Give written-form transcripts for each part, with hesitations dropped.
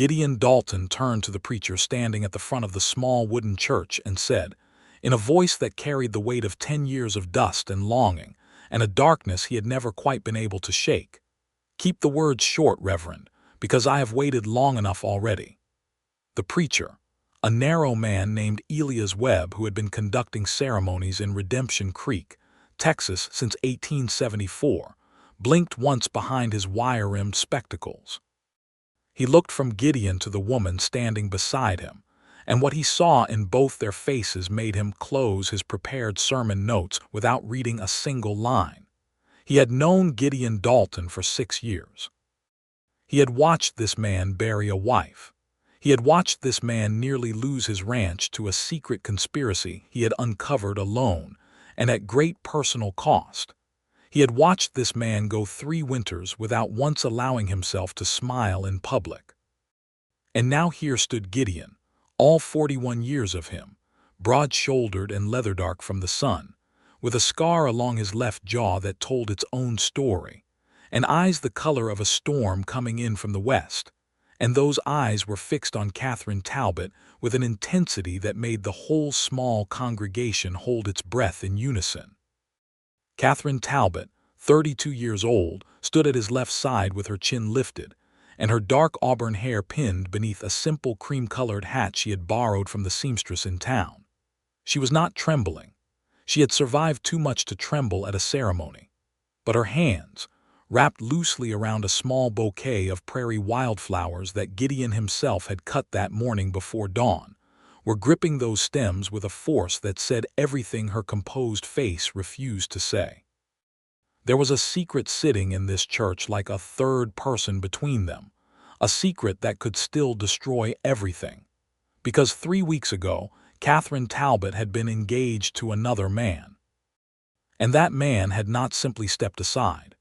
Gideon Dalton turned to the preacher standing at the front of the small wooden church and said, in a voice that carried the weight of 10 years of dust and longing, and a darkness he had never quite been able to shake, "Keep the words short, Reverend, because I have waited long enough already." The preacher, a narrow man named Elias Webb who had been conducting ceremonies in Redemption Creek, Texas since 1874, blinked once behind his wire-rimmed spectacles. He looked from Gideon to the woman standing beside him, and what he saw in both their faces made him close his prepared sermon notes without reading a single line. He had known Gideon Dalton for 6 years. He had watched this man bury a wife. He had watched this man nearly lose his ranch to a secret conspiracy he had uncovered alone and at great personal cost. He had watched this man go 3 winters without once allowing himself to smile in public. And now here stood Gideon, all 41 years of him, broad-shouldered and leather-dark from the sun, with a scar along his left jaw that told its own story, and eyes the color of a storm coming in from the west, and those eyes were fixed on Catherine Talbot with an intensity that made the whole small congregation hold its breath in unison. Catherine Talbot, 32 years old, stood at his left side with her chin lifted, and her dark auburn hair pinned beneath a simple cream-colored hat she had borrowed from the seamstress in town. She was not trembling. She had survived too much to tremble at a ceremony. But her hands, wrapped loosely around a small bouquet of prairie wildflowers that Gideon himself had cut that morning before dawn, were gripping those stems with a force that said everything her composed face refused to say. There was a secret sitting in this church like a third person between them, a secret that could still destroy everything. Because 3 weeks ago, Catherine Talbot had been engaged to another man. And that man had not simply stepped aside.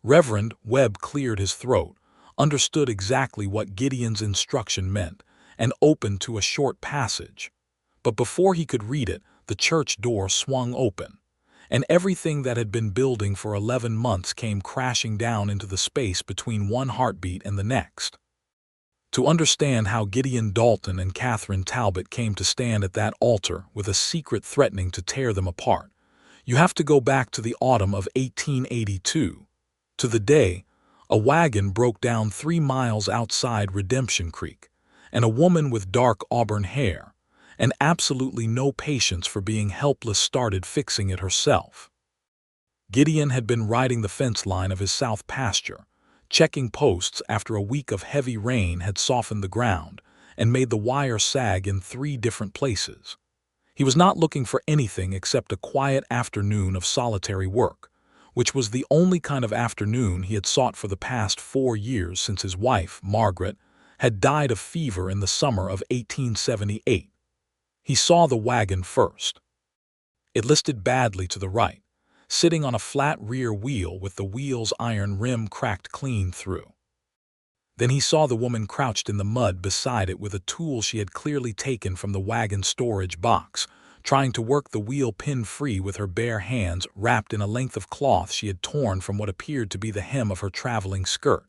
Reverend Webb cleared his throat, understood exactly what Gideon's instruction meant, and opened to a short passage. But before he could read it, the church door swung open, and everything that had been building for 11 months came crashing down into the space between one heartbeat and the next. To understand how Gideon Dalton and Catherine Talbot came to stand at that altar with a secret threatening to tear them apart, you have to go back to the autumn of 1882, to the day a wagon broke down 3 miles outside Redemption Creek, and a woman with dark auburn hair and absolutely no patience for being helpless started fixing it herself. Gideon had been riding the fence line of his south pasture, checking posts after a week of heavy rain had softened the ground and made the wire sag in 3 different places. He was not looking for anything except a quiet afternoon of solitary work, which was the only kind of afternoon he had sought for the past 4 years since his wife, Margaret, had died of fever in the summer of 1878. He saw the wagon first. It listed badly to the right, sitting on a flat rear wheel with the wheel's iron rim cracked clean through. Then he saw the woman crouched in the mud beside it with a tool she had clearly taken from the wagon storage box, trying to work the wheel pin free with her bare hands wrapped in a length of cloth she had torn from what appeared to be the hem of her traveling skirt.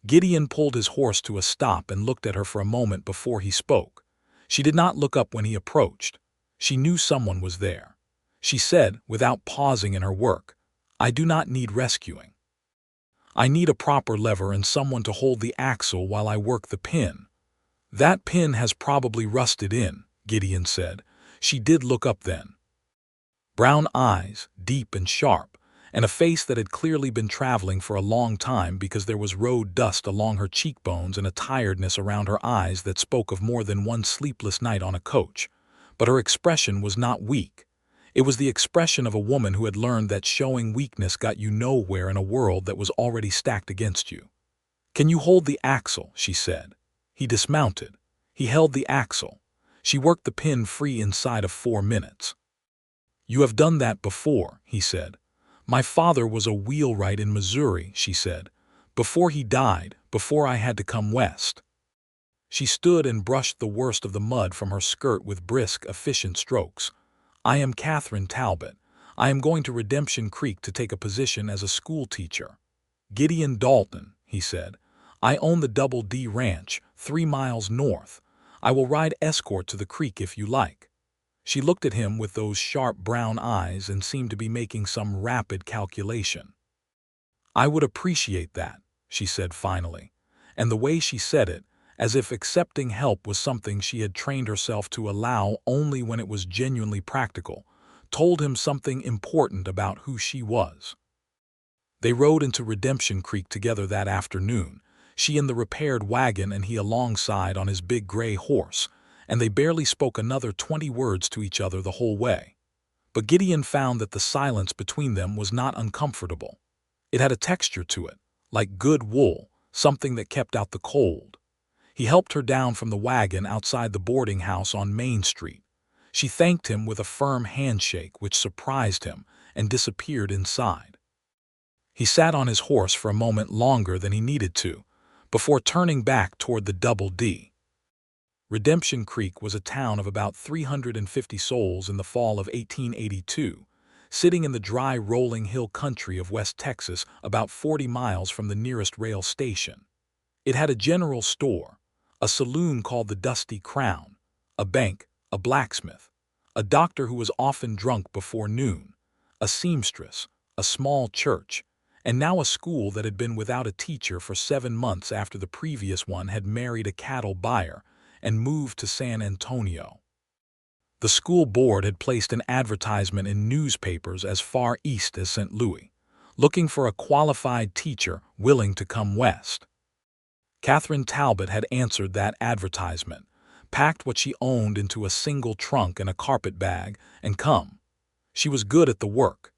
Gideon pulled his horse to a stop and looked at her for a moment before he spoke. She did not look up when he approached. She knew someone was there. She said, without pausing in her work, "I do not need rescuing. I need a proper lever and someone to hold the axle while I work the pin." "That pin has probably rusted in," Gideon said. She did look up then. Brown eyes, deep and sharp, and a face that had clearly been traveling for a long time because there was road dust along her cheekbones and a tiredness around her eyes that spoke of more than one sleepless night on a coach. But her expression was not weak. It was the expression of a woman who had learned that showing weakness got you nowhere in a world that was already stacked against you. "Can you hold the axle?" she said. He dismounted. He held the axle. She worked the pin free inside of 4 minutes. "You have done that before," he said. "My father was a wheelwright in Missouri," she said. "Before he died, before I had to come west." She stood and brushed the worst of the mud from her skirt with brisk, efficient strokes. "I am Catherine Talbot. I am going to Redemption Creek to take a position as a schoolteacher." "Gideon Dalton," he said. "I own the Double D Ranch, 3 miles north. I will ride escort to the creek if you like." She looked at him with those sharp brown eyes and seemed to be making some rapid calculation. "I would appreciate that," she said finally, and the way she said it, as if accepting help was something she had trained herself to allow only when it was genuinely practical, told him something important about who she was. They rode into Redemption Creek together that afternoon, she in the repaired wagon and he alongside on his big gray horse, and they barely spoke another 20 words to each other the whole way. But Gideon found that the silence between them was not uncomfortable. It had a texture to it, like good wool, something that kept out the cold. He helped her down from the wagon outside the boarding house on Main Street. She thanked him with a firm handshake which surprised him and disappeared inside. He sat on his horse for a moment longer than he needed to, before turning back toward the Double D. Redemption Creek was a town of about 350 souls in the fall of 1882, sitting in the dry rolling hill country of West Texas about 40 miles from the nearest rail station. It had a general store, a saloon called the Dusty Crown, a bank, a blacksmith, a doctor who was often drunk before noon, a seamstress, a small church, and now a school that had been without a teacher for 7 months after the previous one had married a cattle buyer and moved to San Antonio. The school board had placed an advertisement in newspapers as far east as St. Louis, looking for a qualified teacher willing to come west. Catherine Talbot had answered that advertisement, packed what she owned into a single trunk and a carpet bag, and come. She was good at the work.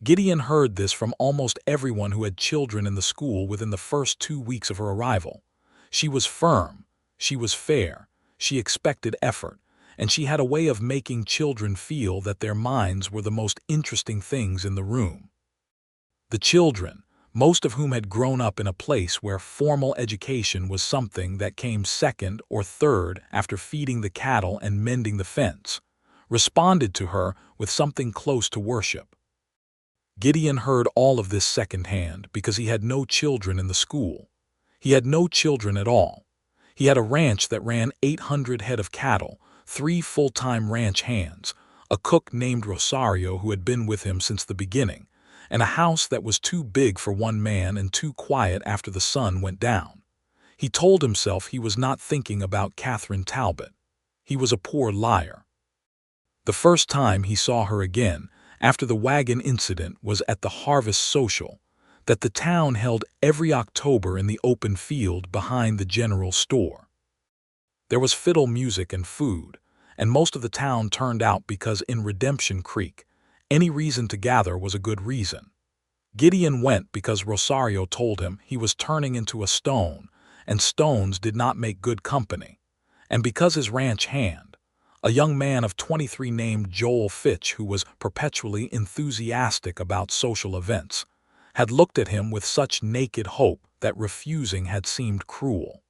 Gideon heard this from almost everyone who had children in the school within the first 2 weeks of her arrival. She was firm, she was fair, she expected effort, and she had a way of making children feel that their minds were the most interesting things in the room. The children, most of whom had grown up in a place where formal education was something that came second or third after feeding the cattle and mending the fence, responded to her with something close to worship. Gideon heard all of this secondhand because he had no children in the school. He had no children at all. He had a ranch that ran 800 head of cattle, 3 full-time ranch hands, a cook named Rosario who had been with him since the beginning, and a house that was too big for one man and too quiet after the sun went down. He told himself he was not thinking about Catherine Talbot. He was a poor liar. The first time he saw her again, after the wagon incident, was at the Harvest Social that the town held every October in the open field behind the general store. There was fiddle music and food, and most of the town turned out because in Redemption Creek, any reason to gather was a good reason. Gideon went because Rosario told him he was turning into a stone, and stones did not make good company, and because his ranch hand, a young man of 23 named Joel Fitch who was perpetually enthusiastic about social events, had looked at him with such naked hope that refusing had seemed cruel.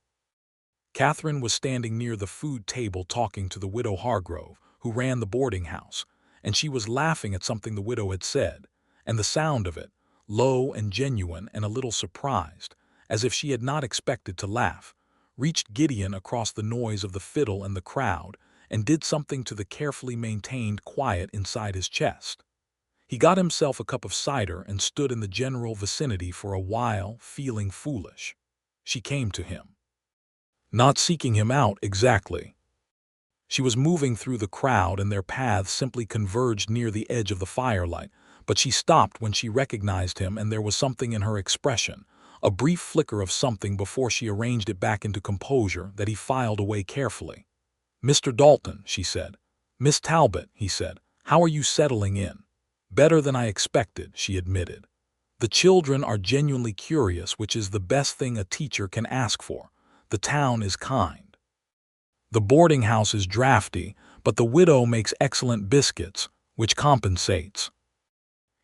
Catherine was standing near the food table talking to the widow Hargrove, who ran the boarding house, and she was laughing at something the widow had said, and the sound of it, low and genuine and a little surprised, as if she had not expected to laugh, reached Gideon across the noise of the fiddle and the crowd, and did something to the carefully maintained quiet inside his chest. He got himself a cup of cider and stood in the general vicinity for a while, feeling foolish. She came to him. Not seeking him out exactly. She was moving through the crowd and their paths simply converged near the edge of the firelight, but she stopped when she recognized him and there was something in her expression, a brief flicker of something before she arranged it back into composure that he filed away carefully. "Mr. Dalton," she said. "Miss Talbot," he said, "how are you settling in?" "Better than I expected," she admitted. "The children are genuinely curious, which is the best thing a teacher can ask for. The town is kind. The boarding house is drafty, but the widow makes excellent biscuits, which compensates."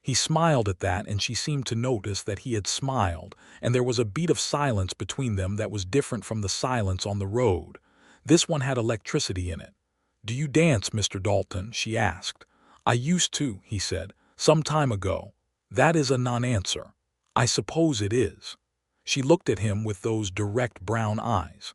He smiled at that, and she seemed to notice that he had smiled, and there was a beat of silence between them that was different from the silence on the road. This one had electricity in it. "Do you dance, Mr. Dalton?" she asked. "I used to," he said, "some time ago." "That is a non-answer." "I suppose it is." She looked at him with those direct brown eyes.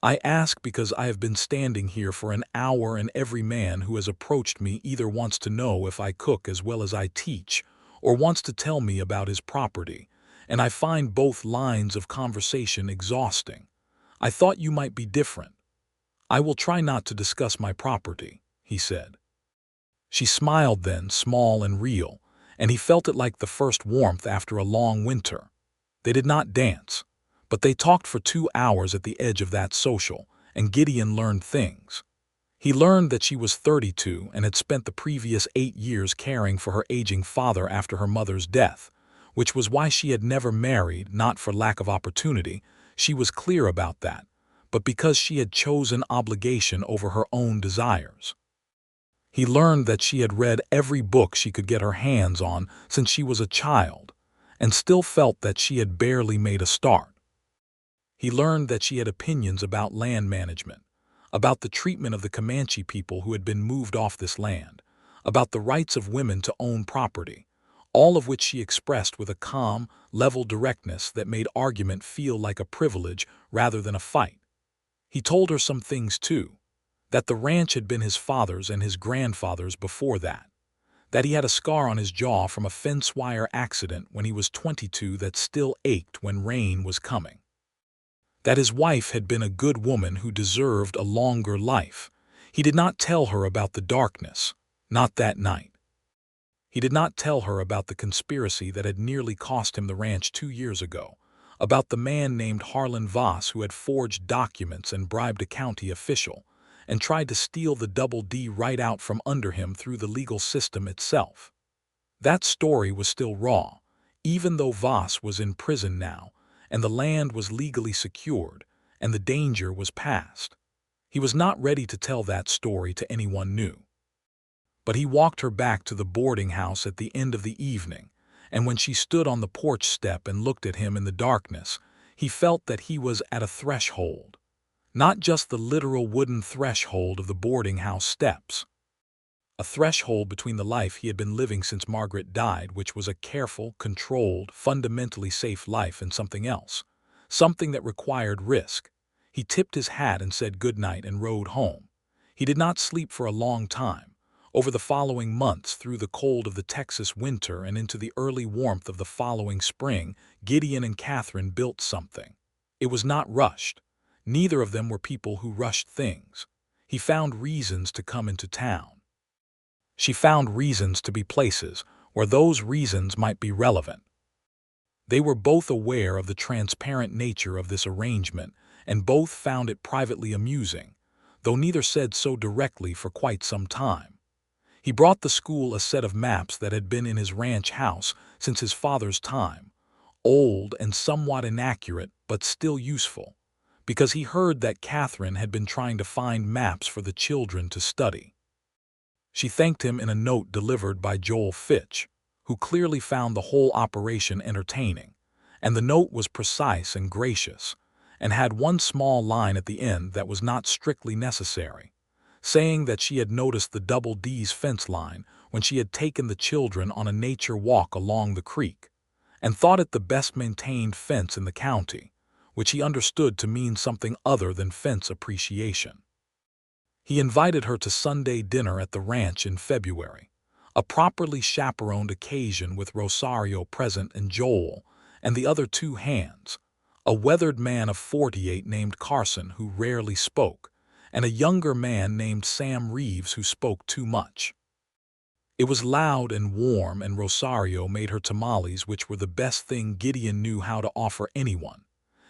I ask because I have been standing here for an hour and every man who has approached me either wants to know if I cook as well as I teach or wants to tell me about his property, and I find both lines of conversation exhausting. I thought you might be different. I will try not to discuss my property, he said. She smiled then, small and real, and he felt it like the first warmth after a long winter. They did not dance, but they talked for 2 hours at the edge of that social, and Gideon learned things. He learned that she was 32 and had spent the previous 8 years caring for her aging father after her mother's death, which was why she had never married, not for lack of opportunity, she was clear about that, but because she had chosen obligation over her own desires. He learned that she had read every book she could get her hands on since she was a child, and still felt that she had barely made a start. He learned that she had opinions about land management, about the treatment of the Comanche people who had been moved off this land, about the rights of women to own property, all of which she expressed with a calm, level directness that made argument feel like a privilege rather than a fight. He told her some things too, that the ranch had been his father's and his grandfather's before that he had a scar on his jaw from a fence wire accident when he was 22 that still ached when rain was coming, that his wife had been a good woman who deserved a longer life. He did not tell her about the darkness, not that night. He did not tell her about the conspiracy that had nearly cost him the ranch 2 years ago, about the man named Harlan Voss who had forged documents and bribed a county official, and tried to steal the Double D right out from under him through the legal system itself. That story was still raw, even though Voss was in prison now, and the land was legally secured, and the danger was past. He was not ready to tell that story to anyone new. But he walked her back to the boarding house at the end of the evening, and when she stood on the porch step and looked at him in the darkness, he felt that he was at a threshold. Not just the literal wooden threshold of the boarding house steps. A threshold between the life he had been living since Margaret died, which was a careful, controlled, fundamentally safe life, and something else. Something that required risk. He tipped his hat and said goodnight and rode home. He did not sleep for a long time. Over the following months, through the cold of the Texas winter and into the early warmth of the following spring, Gideon and Catherine built something. It was not rushed. Neither of them were people who rushed things. He found reasons to come into town. She found reasons to be places where those reasons might be relevant. They were both aware of the transparent nature of this arrangement, and both found it privately amusing, though neither said so directly for quite some time. He brought the school a set of maps that had been in his ranch house since his father's time, old and somewhat inaccurate but still useful, because he heard that Catherine had been trying to find maps for the children to study. She thanked him in a note delivered by Joel Fitch, who clearly found the whole operation entertaining, and the note was precise and gracious, and had one small line at the end that was not strictly necessary, saying that she had noticed the Double D's fence line when she had taken the children on a nature walk along the creek, and thought it the best-maintained fence in the county, which he understood to mean something other than fence appreciation. He invited her to Sunday dinner at the ranch in February, a properly chaperoned occasion with Rosario present and Joel and the other two hands, a weathered man of 48 named Carson who rarely spoke, and a younger man named Sam Reeves who spoke too much. It was loud and warm, and Rosario made her tamales, which were the best thing Gideon knew how to offer anyone,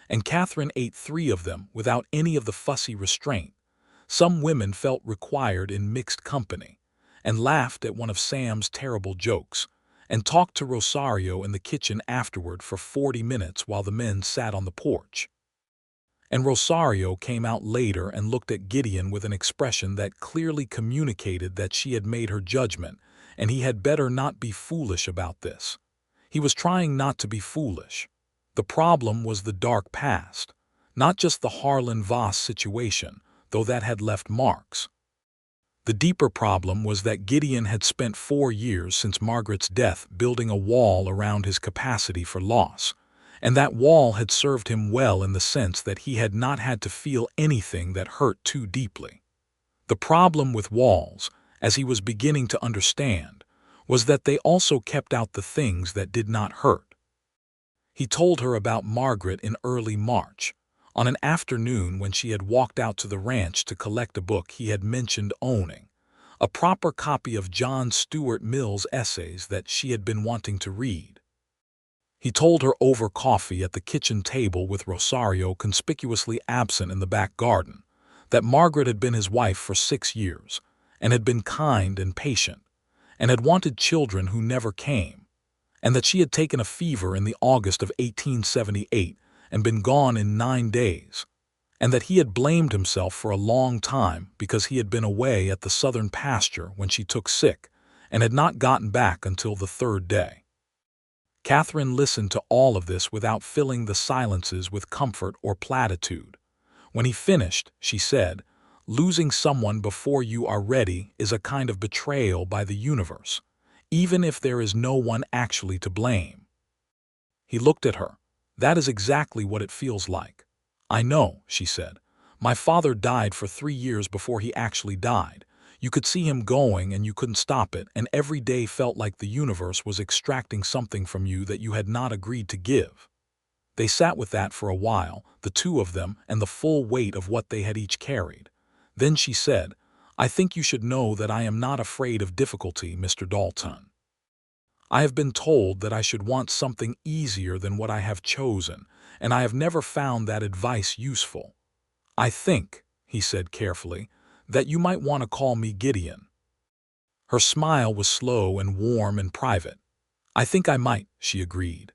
and Catherine ate 3 of them without any of the fussy restraint some women felt required in mixed company, and laughed at one of Sam's terrible jokes, and talked to Rosario in the kitchen afterward for 40 minutes while the men sat on the porch. And Rosario came out later and looked at Gideon with an expression that clearly communicated that she had made her judgment, and he had better not be foolish about this. He was trying not to be foolish. The problem was the dark past, not just the Harlan Voss situation, though that had left marks. The deeper problem was that Gideon had spent 4 years since Margaret's death building a wall around his capacity for loss, And that wall had served him well in the sense that he had not had to feel anything that hurt too deeply. The problem with walls, as he was beginning to understand, was that they also kept out the things that did not hurt. He told her about Margaret in early March, on an afternoon when she had walked out to the ranch to collect a book he had mentioned owning, a proper copy of John Stuart Mill's essays that she had been wanting to read. He told her over coffee at the kitchen table with Rosario conspicuously absent in the back garden, that Margaret had been his wife for 6 years, and had been kind and patient, and had wanted children who never came, and that she had taken a fever in the August of 1878 and been gone in 9 days, and that he had blamed himself for a long time because he had been away at the southern pasture when she took sick and had not gotten back until the 3rd day. Catherine listened to all of this without filling the silences with comfort or platitude. When he finished, she said, "Losing someone before you are ready is a kind of betrayal by the universe, even if there is no one actually to blame." He looked at her. "That is exactly what it feels like." "I know," she said. "My father died for 3 years before he actually died. You could see him going and you couldn't stop it, and every day felt like the universe was extracting something from you that you had not agreed to give." They sat with that for a while, the two of them, and the full weight of what they had each carried. Then she said, "I think you should know that I am not afraid of difficulty, Mr. Dalton. I have been told that I should want something easier than what I have chosen, and I have never found that advice useful. I think," he said carefully, "that you might want to call me Gideon." Her smile was slow and warm and private. "I think I might," she agreed.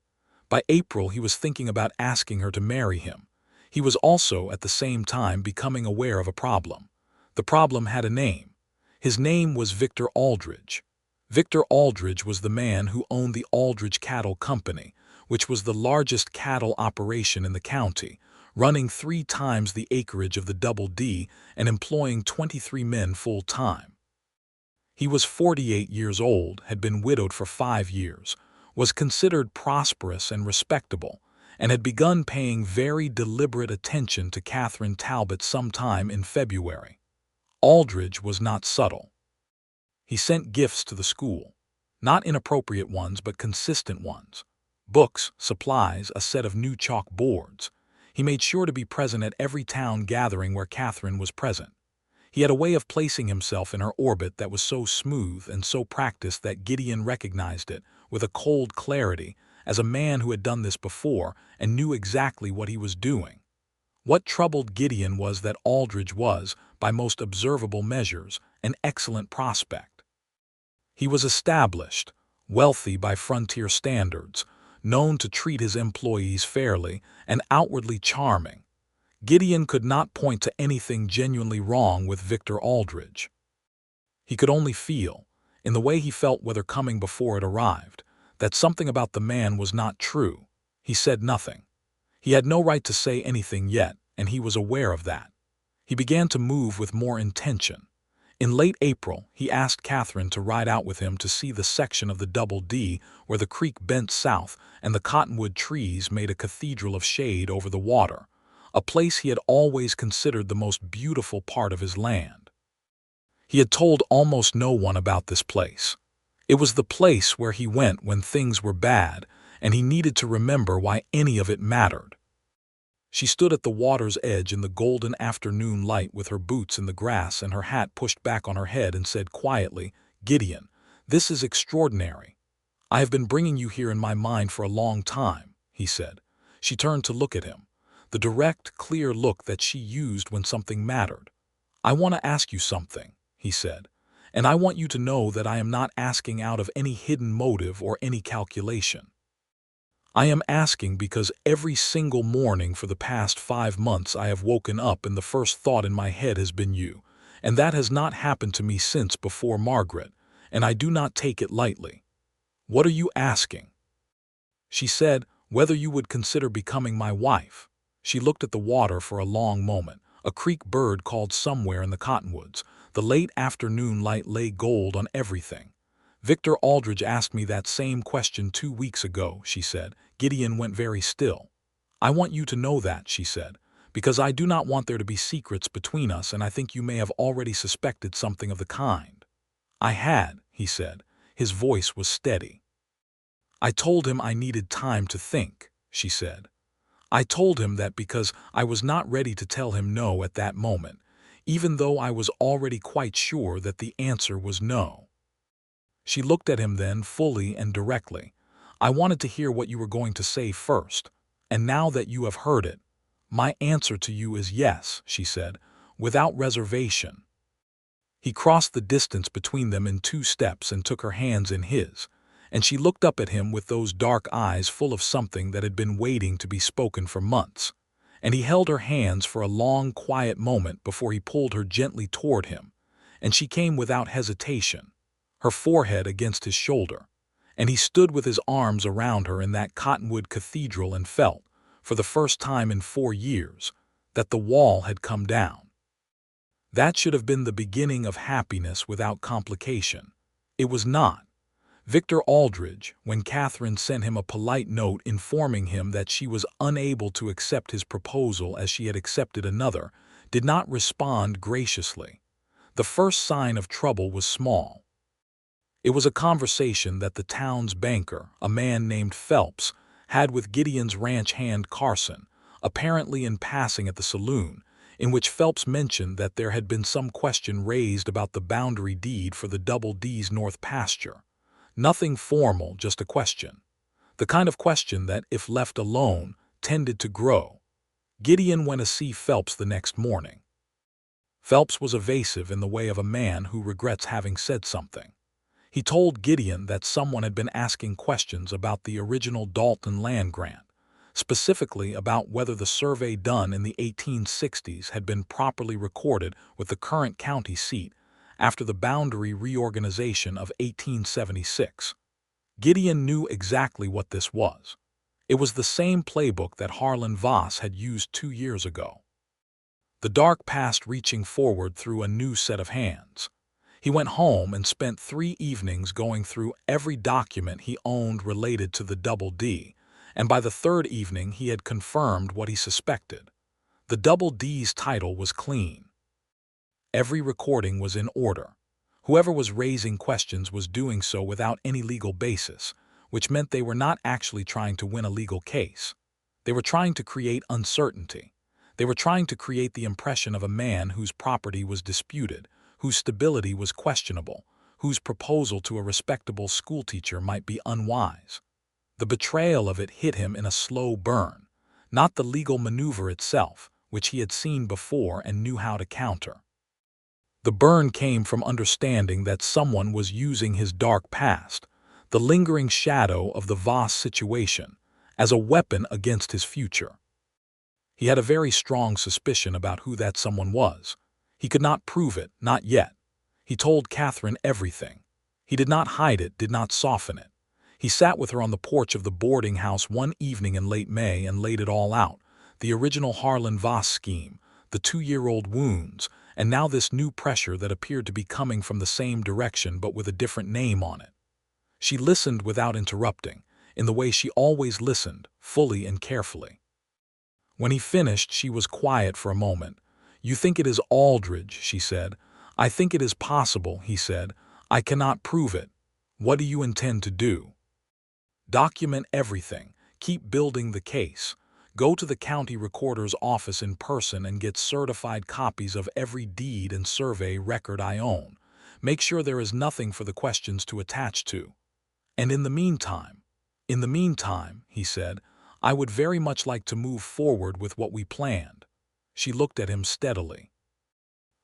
By April he was thinking about asking her to marry him. He was also, at the same time, becoming aware of a problem. The problem had a name. His name was Victor Aldridge. Victor Aldridge was the man who owned the Aldridge Cattle Company, which was the largest cattle operation in the county, running 3 times the acreage of the Double D and employing 23 men full-time. He was 48 years old, had been widowed for 5 years, was considered prosperous and respectable, and had begun paying very deliberate attention to Catherine Talbot sometime in February. Aldridge was not subtle. He sent gifts to the school, not inappropriate ones but consistent ones. Books, supplies, a set of new chalk boards. He made sure to be present at every town gathering where Catherine was present. He had a way of placing himself in her orbit that was so smooth and so practiced that Gideon recognized it, with a cold clarity, as a man who had done this before and knew exactly what he was doing. What troubled Gideon was that Aldridge was, by most observable measures, an excellent prospect. He was established, wealthy by frontier standards, known to treat his employees fairly, and outwardly charming. Gideon could not point to anything genuinely wrong with Victor Aldridge. He could only feel, in the way he felt whether coming before it arrived, that something about the man was not true. He said nothing. He had no right to say anything yet, and he was aware of that. He began to move with more intention. In late April, he asked Catherine to ride out with him to see the section of the Double D where the creek bent south and the cottonwood trees made a cathedral of shade over the water, a place he had always considered the most beautiful part of his land. He had told almost no one about this place. It was the place where he went when things were bad, and he needed to remember why any of it mattered. She stood at the water's edge in the golden afternoon light with her boots in the grass and her hat pushed back on her head and said quietly, "Gideon, this is extraordinary. I have been bringing you here in my mind for a long time," he said. She turned to look at him, the direct, clear look that she used when something mattered. "I want to ask you something," he said, "and I want you to know that I am not asking out of any hidden motive or any calculation. I am asking because every single morning for the past 5 months I have woken up and the first thought in my head has been you, and that has not happened to me since before Margaret, and I do not take it lightly. What are you asking?" She said, "Whether you would consider becoming my wife." She looked at the water for a long moment. A creek bird called somewhere in the cottonwoods. The late afternoon light lay gold on everything. "Victor Aldridge asked me that same question 2 weeks ago," she said, Gideon went very still. "I want you to know that," she said, "because I do not want there to be secrets between us, and I think you may have already suspected something of the kind." "I had," he said. His voice was steady. "I told him I needed time to think," she said. "I told him that because I was not ready to tell him no at that moment, even though I was already quite sure that the answer was no." She looked at him then fully and directly. "I wanted to hear what you were going to say first, and now that you have heard it, my answer to you is yes," she said, "without reservation." He crossed the distance between them in 2 steps and took her hands in his, and she looked up at him with those dark eyes full of something that had been waiting to be spoken for months, and he held her hands for a long, quiet moment before he pulled her gently toward him, and she came without hesitation, her forehead against his shoulder, and he stood with his arms around her in that cottonwood cathedral and felt, for the first time in 4 years, that the wall had come down. That should have been the beginning of happiness without complication. It was not. Victor Aldridge, when Catherine sent him a polite note informing him that she was unable to accept his proposal as she had accepted another, did not respond graciously. The first sign of trouble was small. It was a conversation that the town's banker, a man named Phelps, had with Gideon's ranch hand Carson, apparently in passing at the saloon, in which Phelps mentioned that there had been some question raised about the boundary deed for the Double D's north pasture. Nothing formal, just a question. The kind of question that, if left alone, tended to grow. Gideon went to see Phelps the next morning. Phelps was evasive in the way of a man who regrets having said something. He told Gideon that someone had been asking questions about the original Dalton land grant, specifically about whether the survey done in the 1860s had been properly recorded with the current county seat after the boundary reorganization of 1876. Gideon knew exactly what this was. It was the same playbook that Harlan Voss had used 2 years ago. The dark past reaching forward through a new set of hands. He went home and spent 3 evenings going through every document he owned related to the Double D, and by the 3rd evening he had confirmed what he suspected. The Double D's title was clean. Every recording was in order. Whoever was raising questions was doing so without any legal basis, which meant they were not actually trying to win a legal case. They were trying to create uncertainty. They were trying to create the impression of a man whose property was disputed, whose stability was questionable, whose proposal to a respectable schoolteacher might be unwise. The betrayal of it hit him in a slow burn, not the legal maneuver itself, which he had seen before and knew how to counter. The burn came from understanding that someone was using his dark past, the lingering shadow of the Voss situation, as a weapon against his future. He had a very strong suspicion about who that someone was. He could not prove it, not yet. He told Catherine everything. He did not hide it, did not soften it. He sat with her on the porch of the boarding house one evening in late May and laid it all out, the original Harlan Voss scheme, the 2-year-old wounds, and now this new pressure that appeared to be coming from the same direction but with a different name on it. She listened without interrupting, in the way she always listened, fully and carefully. When he finished, she was quiet for a moment. "You think it is Aldridge," she said. "I think it is possible," he said. "I cannot prove it. What do you intend to do?" "Document everything. Keep building the case. Go to the county recorder's office in person and get certified copies of every deed and survey record I own. Make sure there is nothing for the questions to attach to. And in the meantime, he said, "I would very much like to move forward with what we planned." She looked at him steadily.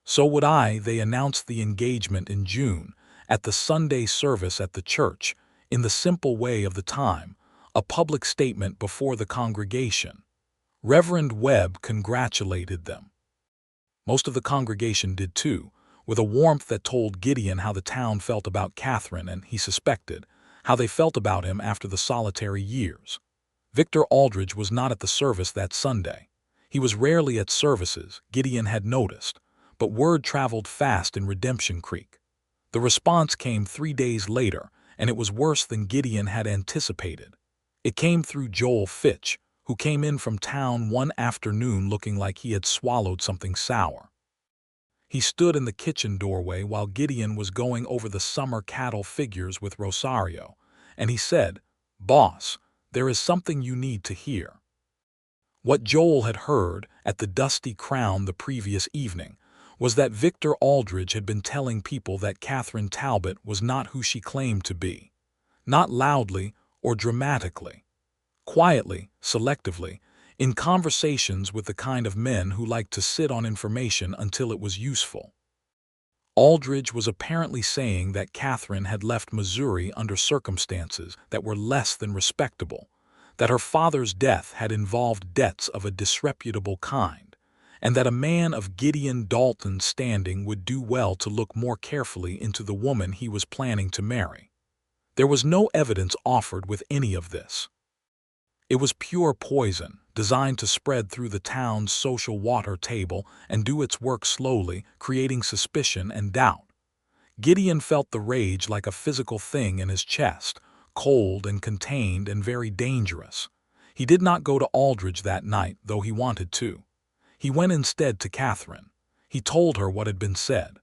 "So would I." They announced the engagement in June, at the Sunday service at the church, in the simple way of the time, a public statement before the congregation. Reverend Webb congratulated them. Most of the congregation did too, with a warmth that told Gideon how the town felt about Catherine and, he suspected, how they felt about him after the solitary years. Victor Aldridge was not at the service that Sunday. He was rarely at services, Gideon had noticed, but word traveled fast in Redemption Creek. The response came 3 days later, and it was worse than Gideon had anticipated. It came through Joel Fitch, who came in from town one afternoon looking like he had swallowed something sour. He stood in the kitchen doorway while Gideon was going over the summer cattle figures with Rosario, and he said, "Boss, there is something you need to hear." What Joel had heard at the Dusty Crown the previous evening was that Victor Aldridge had been telling people that Catherine Talbot was not who she claimed to be. Not loudly or dramatically. Quietly, selectively, in conversations with the kind of men who liked to sit on information until it was useful. Aldridge was apparently saying that Catherine had left Missouri under circumstances that were less than respectable, that her father's death had involved debts of a disreputable kind, and that a man of Gideon Dalton's standing would do well to look more carefully into the woman he was planning to marry. There was no evidence offered with any of this. It was pure poison, designed to spread through the town's social water table and do its work slowly, creating suspicion and doubt. Gideon felt the rage like a physical thing in his chest, cold and contained and very dangerous. He did not go to Aldridge that night, though he wanted to. He went instead to Catherine. He told her what had been said.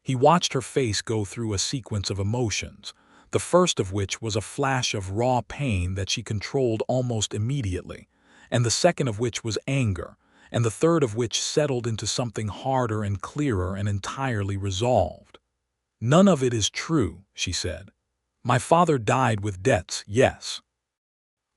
He watched her face go through a sequence of emotions, the first of which was a flash of raw pain that she controlled almost immediately, and the second of which was anger, and the third of which settled into something harder and clearer and entirely resolved. "None of it is true," she said. "My father died with debts, yes.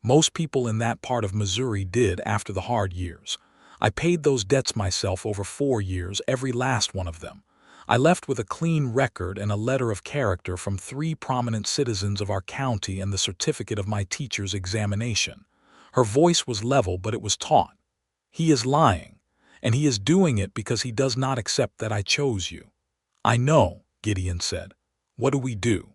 Most people in that part of Missouri did after the hard years. I paid those debts myself over 4 years, every last one of them. I left with a clean record and a letter of character from 3 prominent citizens of our county and the certificate of my teacher's examination." Her voice was level, but it was taut. "He is lying, and he is doing it because he does not accept that I chose you." "I know," Gideon said. "What do we do?"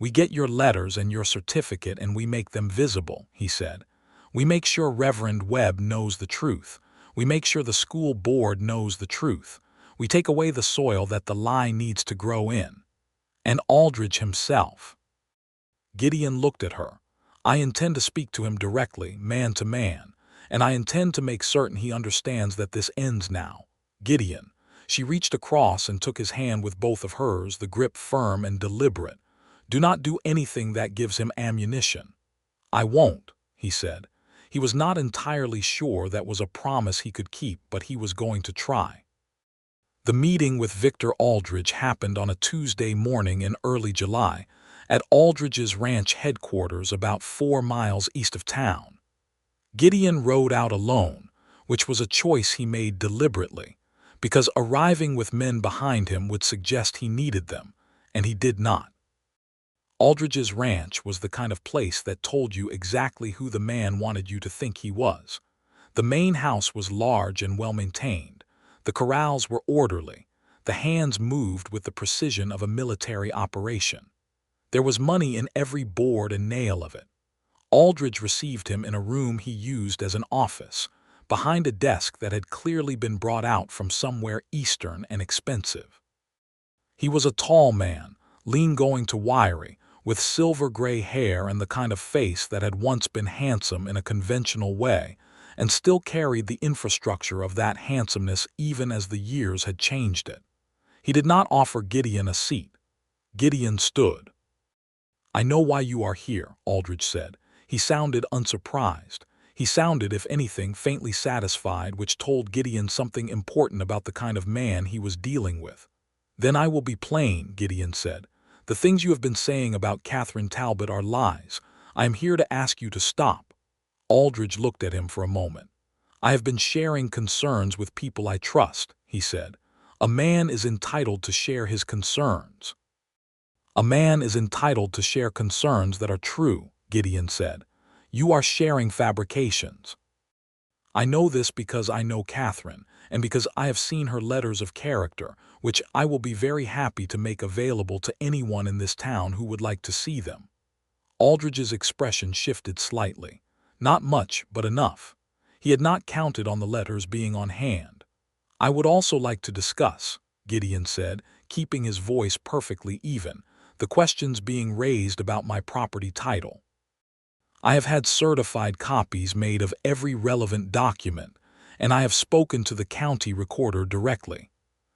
"We get your letters and your certificate and we make them visible," he said. "We make sure Reverend Webb knows the truth. We make sure the school board knows the truth. We take away the soil that the lie needs to grow in." "And Aldridge himself?" Gideon looked at her. "I intend to speak to him directly, man to man, and I intend to make certain he understands that this ends now. Gideon." She reached across and took his hand with both of hers, the grip firm and deliberate. "Do not do anything that gives him ammunition." "I won't," he said. He was not entirely sure that was a promise he could keep, but he was going to try. The meeting with Victor Aldridge happened on a Tuesday morning in early July at Aldridge's ranch headquarters about 4 miles east of town. Gideon rode out alone, which was a choice he made deliberately, because arriving with men behind him would suggest he needed them, and he did not. Aldridge's ranch was the kind of place that told you exactly who the man wanted you to think he was. The main house was large and well-maintained. The corrals were orderly. The hands moved with the precision of a military operation. There was money in every board and nail of it. Aldridge received him in a room he used as an office, behind a desk that had clearly been brought out from somewhere eastern and expensive. He was a tall man, lean going to wiry, with silver-gray hair and the kind of face that had once been handsome in a conventional way, and still carried the infrastructure of that handsomeness even as the years had changed it. He did not offer Gideon a seat. Gideon stood. "I know why you are here," Aldridge said. He sounded unsurprised. He sounded, if anything, faintly satisfied, which told Gideon something important about the kind of man he was dealing with. "Then I will be plain," Gideon said. "The things you have been saying about Catherine Talbot are lies. I am here to ask you to stop." Aldridge looked at him for a moment. "I have been sharing concerns with people I trust," he said. "A man is entitled to share his concerns." "A man is entitled to share concerns that are true," Gideon said. "You are sharing fabrications." "I know this because I know Catherine, and because I have seen her letters of character, which I will be very happy to make available to anyone in this town who would like to see them." Aldridge's expression shifted slightly. Not much, but enough. He had not counted on the letters being on hand. "I would also like to discuss," Gideon said, keeping his voice perfectly even, "the questions being raised about my property title." I have had certified copies made of every relevant document, and I have spoken to the county recorder directly.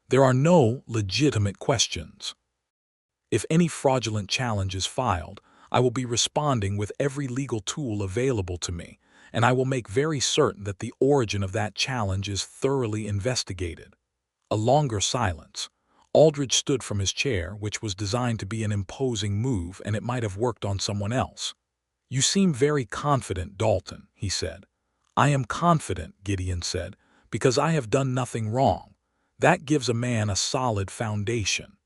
There are no legitimate questions. If any fraudulent challenge is filed, I will be responding with every legal tool available to me, and I will make very certain that the origin of that challenge is thoroughly investigated. A longer silence. Aldridge stood from his chair, which was designed to be an imposing move, and it might have worked on someone else. "You seem very confident, Dalton," he said. "I am confident," Gideon said, "because I have done nothing wrong. That gives a man a solid foundation."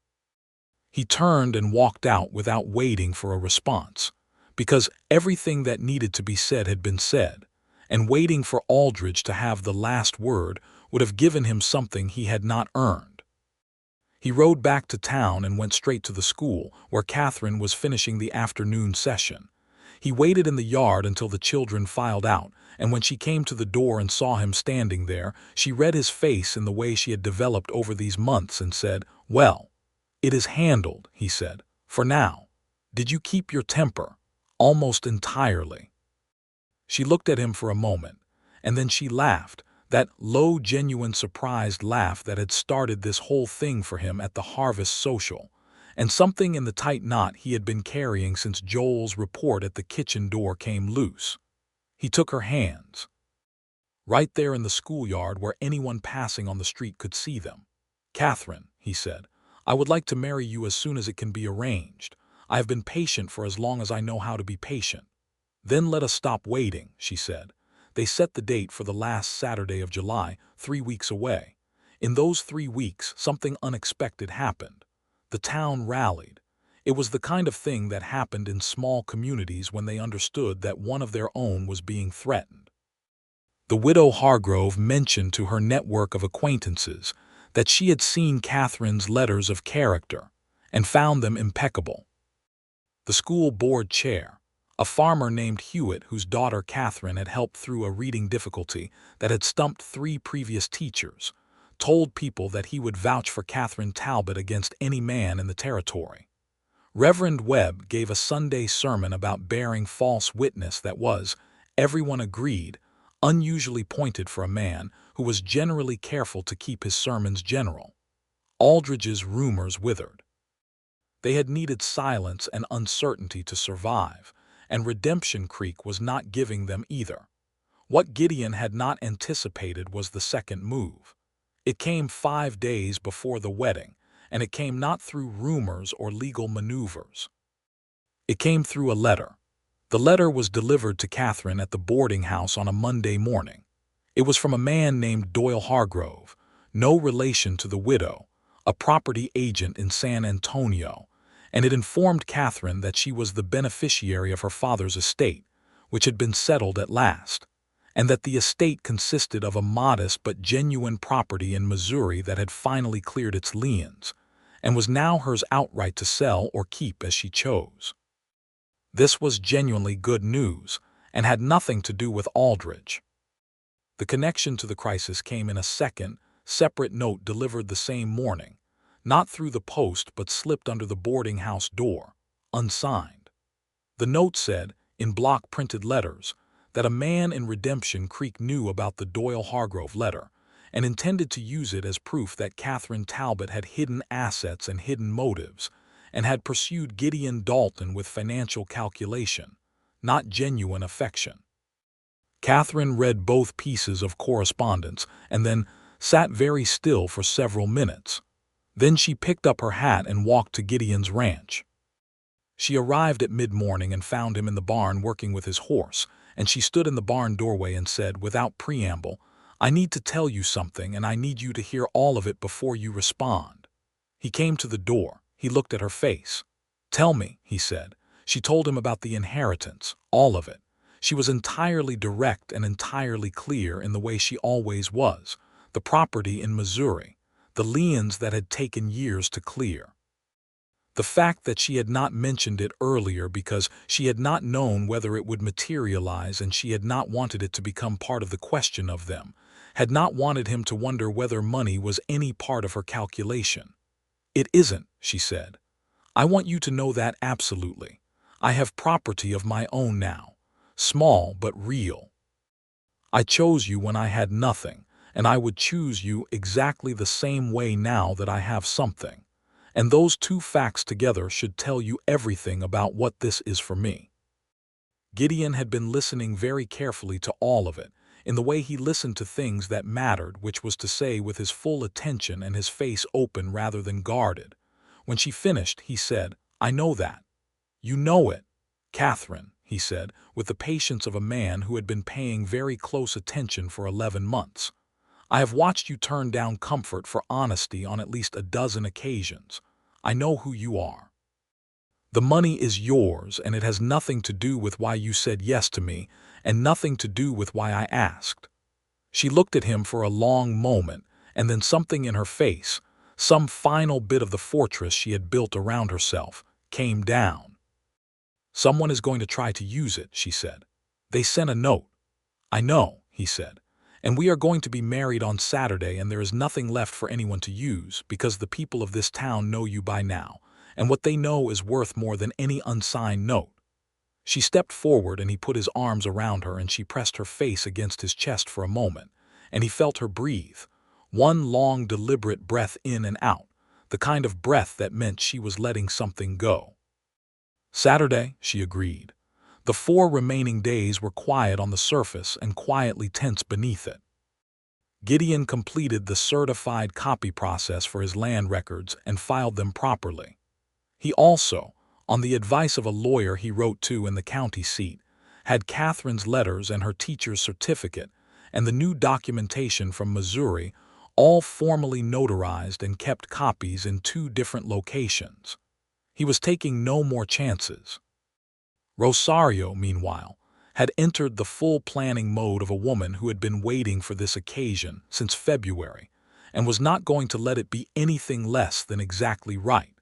He turned and walked out without waiting for a response, because everything that needed to be said had been said, and waiting for Aldridge to have the last word would have given him something he had not earned. He rode back to town and went straight to the school, where Catherine was finishing the afternoon session. He waited in the yard until the children filed out, and when she came to the door and saw him standing there, she read his face in the way she had developed over these months and said, "Well, it is handled," he said, "for now. Did you keep your temper?" "Almost entirely." She looked at him for a moment, and then she laughed, that low, genuine, surprised laugh that had started this whole thing for him at the harvest social, and something in the tight knot he had been carrying since Joel's report at the kitchen door came loose. He took her hands. Right there in the schoolyard where anyone passing on the street could see them. "Catherine," he said, "I would like to marry you as soon as it can be arranged. I have been patient for as long as I know how to be patient." "Then let us stop waiting," she said. They set the date for the last Saturday of July, 3 weeks away. In those 3 weeks, something unexpected happened. The town rallied. It was the kind of thing that happened in small communities when they understood that one of their own was being threatened. The widow Hargrove mentioned to her network of acquaintances that she had seen Catherine's letters of character and found them impeccable. The school board chair, a farmer named Hewitt whose daughter Catherine had helped through a reading difficulty that had stumped 3 previous teachers, told people that he would vouch for Catherine Talbot against any man in the territory. Reverend Webb gave a Sunday sermon about bearing false witness that was, everyone agreed, unusually pointed for a man who was generally careful to keep his sermons general. Aldridge's rumors withered. They had needed silence and uncertainty to survive, and Redemption Creek was not giving them either. What Gideon had not anticipated was the second move. It came 5 days before the wedding, and it came not through rumors or legal maneuvers. It came through a letter. The letter was delivered to Catherine at the boarding house on a Monday morning. It was from a man named Doyle Hargrove, no relation to the widow, a property agent in San Antonio, and it informed Catherine that she was the beneficiary of her father's estate, which had been settled at last, and that the estate consisted of a modest but genuine property in Missouri that had finally cleared its liens, and was now hers outright to sell or keep as she chose. This was genuinely good news, and had nothing to do with Aldridge. The connection to the crisis came in a second, separate note delivered the same morning, not through the post but slipped under the boarding house door, unsigned. The note said, in block-printed letters, that a man in Redemption Creek knew about the Doyle Hargrove letter and intended to use it as proof that Catherine Talbot had hidden assets and hidden motives and had pursued Gideon Dalton with financial calculation, not genuine affection. Catherine read both pieces of correspondence and then sat very still for several minutes. Then she picked up her hat and walked to Gideon's ranch. She arrived at mid-morning and found him in the barn working with his horse, and she stood in the barn doorway and said, without preamble, "I need to tell you something, and I need you to hear all of it before you respond." He came to the door. He looked at her face. "Tell me," he said. She told him about the inheritance, all of it. She was entirely direct and entirely clear in the way she always was. The property in Missouri, the liens that had taken years to clear. The fact that she had not mentioned it earlier because she had not known whether it would materialize and she had not wanted it to become part of the question of them, had not wanted him to wonder whether money was any part of her calculation. "It isn't," she said. "I want you to know that absolutely. I have property of my own now, small but real. I chose you when I had nothing, and I would choose you exactly the same way now that I have something. And those two facts together should tell you everything about what this is for me." Gideon had been listening very carefully to all of it, in the way he listened to things that mattered, which was to say with his full attention and his face open rather than guarded. When she finished, he said, "I know that. You know it, Catherine," he said, with the patience of a man who had been paying very close attention for 11 months. "I have watched you turn down comfort for honesty on at least a dozen occasions. I know who you are. The money is yours, and it has nothing to do with why you said yes to me, and nothing to do with why I asked." She looked at him for a long moment, and then something in her face, some final bit of the fortress she had built around herself, came down. "Someone is going to try to use it," she said. "They sent a note." "I know," he said. "And we are going to be married on Saturday, and there is nothing left for anyone to use, because the people of this town know you by now, and what they know is worth more than any unsigned note." She stepped forward, and he put his arms around her, and she pressed her face against his chest for a moment, and he felt her breathe. One long, deliberate breath in and out, the kind of breath that meant she was letting something go. "Saturday," she agreed. The 4 remaining days were quiet on the surface and quietly tense beneath it. Gideon completed the certified copy process for his land records and filed them properly. He also, on the advice of a lawyer he wrote to in the county seat, had Catherine's letters and her teacher's certificate and the new documentation from Missouri all formally notarized and kept copies in 2 different locations. He was taking no more chances. Rosario, meanwhile, had entered the full planning mode of a woman who had been waiting for this occasion since February and was not going to let it be anything less than exactly right.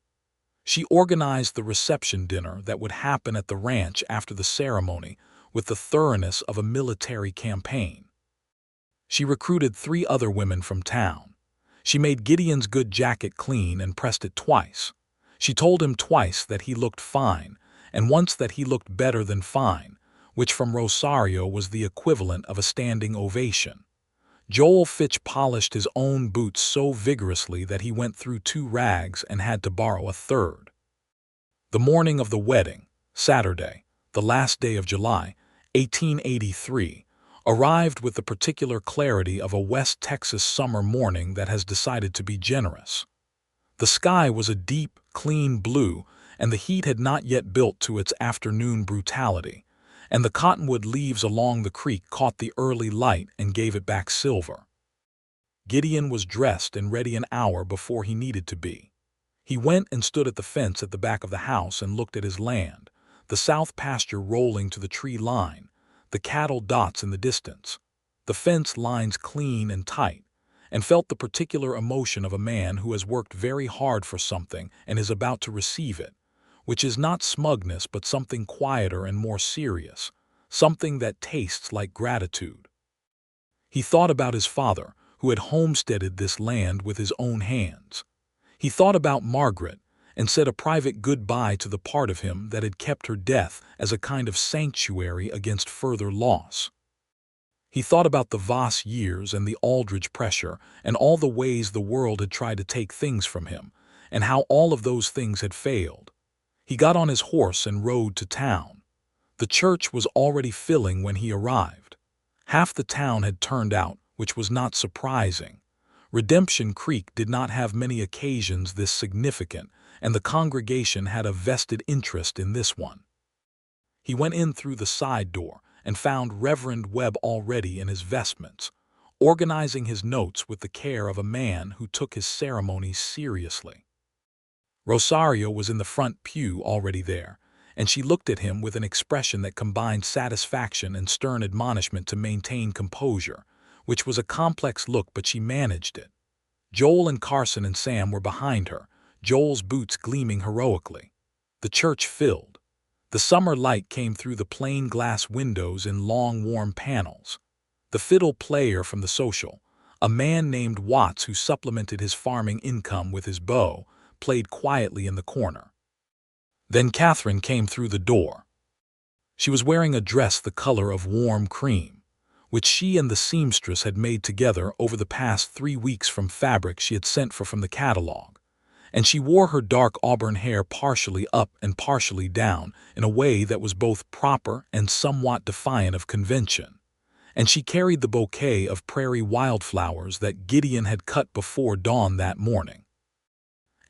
She organized the reception dinner that would happen at the ranch after the ceremony with the thoroughness of a military campaign. She recruited 3 other women from town. She made Gideon's good jacket clean and pressed it twice. She told him twice that he looked fine, and once that he looked better than fine, which from Rosario was the equivalent of a standing ovation. Joel Fitch polished his own boots so vigorously that he went through 2 rags and had to borrow a third. The morning of the wedding, Saturday, the last day of July, 1883, arrived with the particular clarity of a West Texas summer morning that has decided to be generous. The sky was a deep, clean blue, and the heat had not yet built to its afternoon brutality, and the cottonwood leaves along the creek caught the early light and gave it back silver. Gideon was dressed and ready an hour before he needed to be. He went and stood at the fence at the back of the house and looked at his land, the south pasture rolling to the tree line, the cattle dots in the distance, the fence lines clean and tight, and felt the particular emotion of a man who has worked very hard for something and is about to receive it, which is not smugness but something quieter and more serious, something that tastes like gratitude. He thought about his father, who had homesteaded this land with his own hands. He thought about Margaret, and said a private goodbye to the part of him that had kept her death as a kind of sanctuary against further loss. He thought about the Voss years and the Aldrich pressure and all the ways the world had tried to take things from him, and how all of those things had failed. He got on his horse and rode to town. The church was already filling when he arrived. Half the town had turned out, which was not surprising. Redemption Creek did not have many occasions this significant, and the congregation had a vested interest in this one. He went in through the side door and found Reverend Webb already in his vestments, organizing his notes with the care of a man who took his ceremonies seriously. Rosario was in the front pew already there, and she looked at him with an expression that combined satisfaction and stern admonishment to maintain composure, which was a complex look, but she managed it. Joel and Carson and Sam were behind her, Joel's boots gleaming heroically. The church filled. The summer light came through the plain glass windows in long, warm panels. The fiddle player from the social, a man named Watts who supplemented his farming income with his bow, played quietly in the corner. Then Catherine came through the door. She was wearing a dress the color of warm cream, which she and the seamstress had made together over the past 3 weeks from fabric she had sent from the catalog, and she wore her dark auburn hair partially up and partially down in a way that was both proper and somewhat defiant of convention, and she carried the bouquet of prairie wildflowers that Gideon had cut before dawn that morning.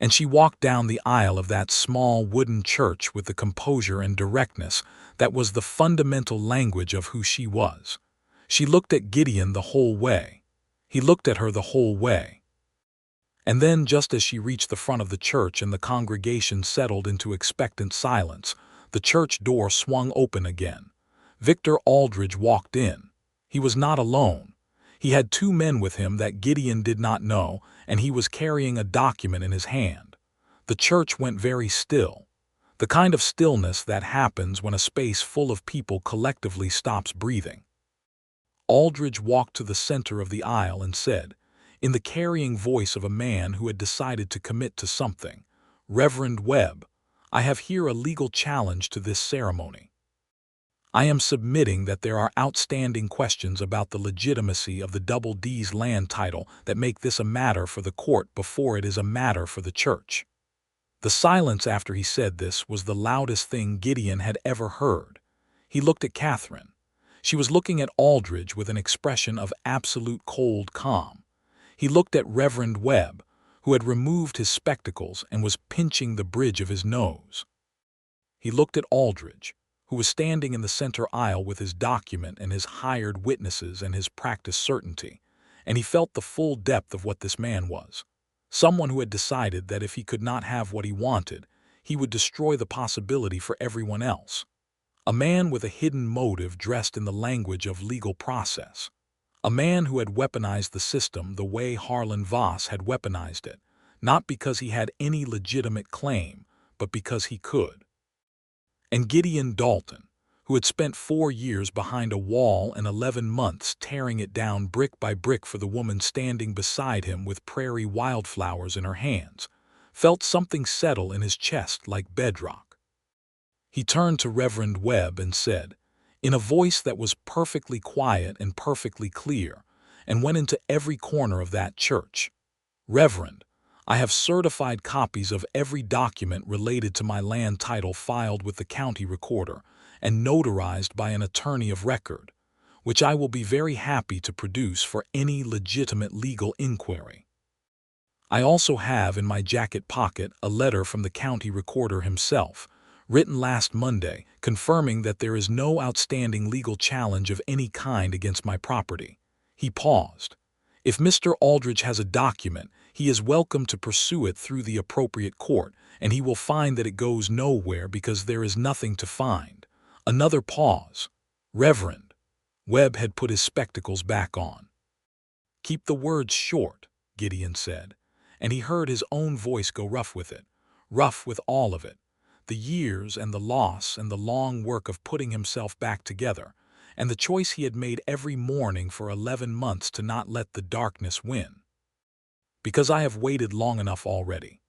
And she walked down the aisle of that small wooden church with the composure and directness that was the fundamental language of who she was. She looked at Gideon the whole way. He looked at her the whole way. And then, just as she reached the front of the church and the congregation settled into expectant silence, the church door swung open again. Victor Aldridge walked in. He was not alone. He had 2 men with him that Gideon did not know, and he was carrying a document in his hand. The church went very still, the kind of stillness that happens when a space full of people collectively stops breathing. Aldridge walked to the center of the aisle and said, in the carrying voice of a man who had decided to commit to something, "Reverend Webb, I have here a legal challenge to this ceremony. I am submitting that there are outstanding questions about the legitimacy of the Double D's land title that make this a matter for the court before it is a matter for the church." The silence after he said this was the loudest thing Gideon had ever heard. He looked at Catherine. She was looking at Aldridge with an expression of absolute cold calm. He looked at Reverend Webb, who had removed his spectacles and was pinching the bridge of his nose. He looked at Aldridge, who was standing in the center aisle with his document and his hired witnesses and his practiced certainty, and he felt the full depth of what this man was. Someone who had decided that if he could not have what he wanted, he would destroy the possibility for everyone else. A man with a hidden motive dressed in the language of legal process. A man who had weaponized the system the way Harlan Voss had weaponized it, not because he had any legitimate claim, but because he could. And Gideon Dalton, who had spent 4 years behind a wall and 11 months tearing it down brick by brick for the woman standing beside him with prairie wildflowers in her hands, felt something settle in his chest like bedrock. He turned to Reverend Webb and said, in a voice that was perfectly quiet and perfectly clear, and went into every corner of that church, "Reverend, I have certified copies of every document related to my land title filed with the county recorder and notarized by an attorney of record, which I will be very happy to produce for any legitimate legal inquiry. I also have in my jacket pocket a letter from the county recorder himself, written last Monday, confirming that there is no outstanding legal challenge of any kind against my property." He paused. If Mr. Aldridge has a document, he is welcome to pursue it through the appropriate court, and he will find that it goes nowhere because there is nothing to find. Another pause. Reverend Webb had put his spectacles back on. "Keep the words short," Gideon said, and he heard his own voice go rough with it, rough with all of it. The years and the loss and the long work of putting himself back together, and the choice he had made every morning for 11 months to not let the darkness win. "Because I have waited long enough already."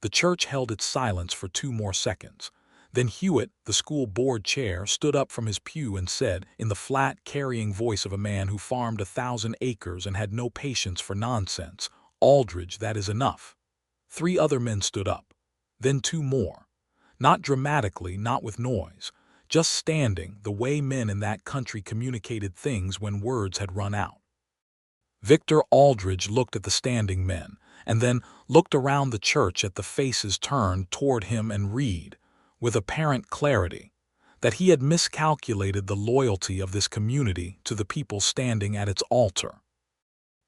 The church held its silence for 2 more seconds. Then Hewitt, the school board chair, stood up from his pew and said, in the flat, carrying voice of a man who farmed 1,000 acres and had no patience for nonsense, "Aldridge, that is enough." 3 other men stood up. Then 2 more. Not dramatically, not with noise, just standing the way men in that country communicated things when words had run out. Victor Aldridge looked at the standing men, and then looked around the church at the faces turned toward him and read, with apparent clarity, that he had miscalculated the loyalty of this community to the people standing at its altar.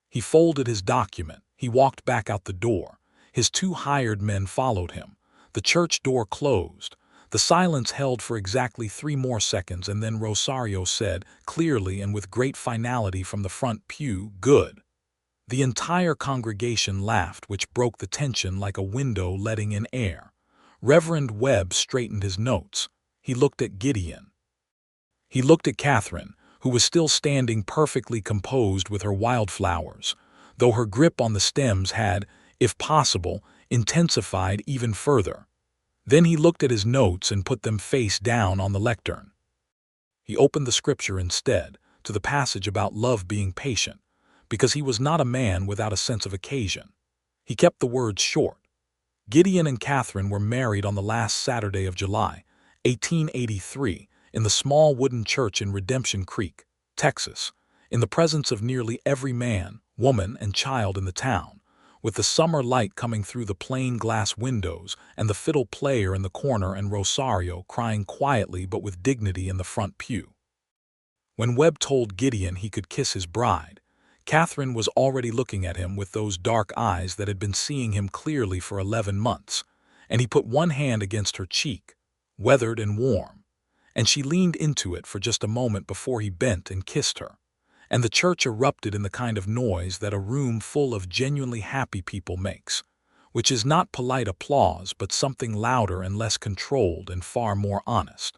He folded his document. He walked back out the door. His 2 hired men followed him. The church door closed. The silence held for exactly 3 more seconds, and then Rosario said, clearly and with great finality from the front pew, "Good." The entire congregation laughed, which broke the tension like a window letting in air. Reverend Webb straightened his notes. He looked at Gideon. He looked at Catherine, who was still standing perfectly composed with her wildflowers, though her grip on the stems had, if possible, intensified even further. Then he looked at his notes and put them face down on the lectern. He opened the scripture instead, to the passage about love being patient, because he was not a man without a sense of occasion. He kept the words short. Gideon and Catherine were married on the last Saturday of July, 1883, in the small wooden church in Redemption Creek, Texas, in the presence of nearly every man, woman, and child in the town, with the summer light coming through the plain glass windows and the fiddle player in the corner and Rosario crying quietly but with dignity in the front pew. When Webb told Gideon he could kiss his bride, Catherine was already looking at him with those dark eyes that had been seeing him clearly for 11 months, and he put one hand against her cheek, weathered and warm, and she leaned into it for just a moment before he bent and kissed her, and the church erupted in the kind of noise that a room full of genuinely happy people makes, which is not polite applause but something louder and less controlled and far more honest.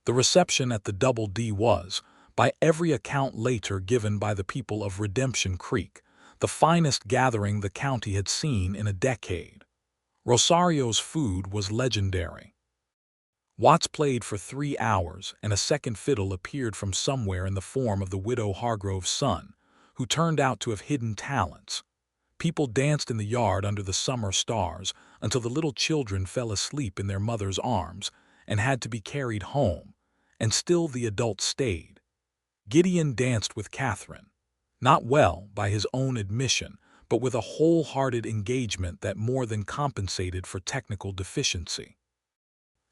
The reception at the Double D was, by every account later given by the people of Redemption Creek, the finest gathering the county had seen in a decade. Rosario's food was legendary. Watts played for 3 hours, and a second fiddle appeared from somewhere in the form of the widow Hargrove's son, who turned out to have hidden talents. People danced in the yard under the summer stars until the little children fell asleep in their mother's arms and had to be carried home, and still the adults stayed. Gideon danced with Catherine, not well by his own admission, but with a wholehearted engagement that more than compensated for technical deficiency.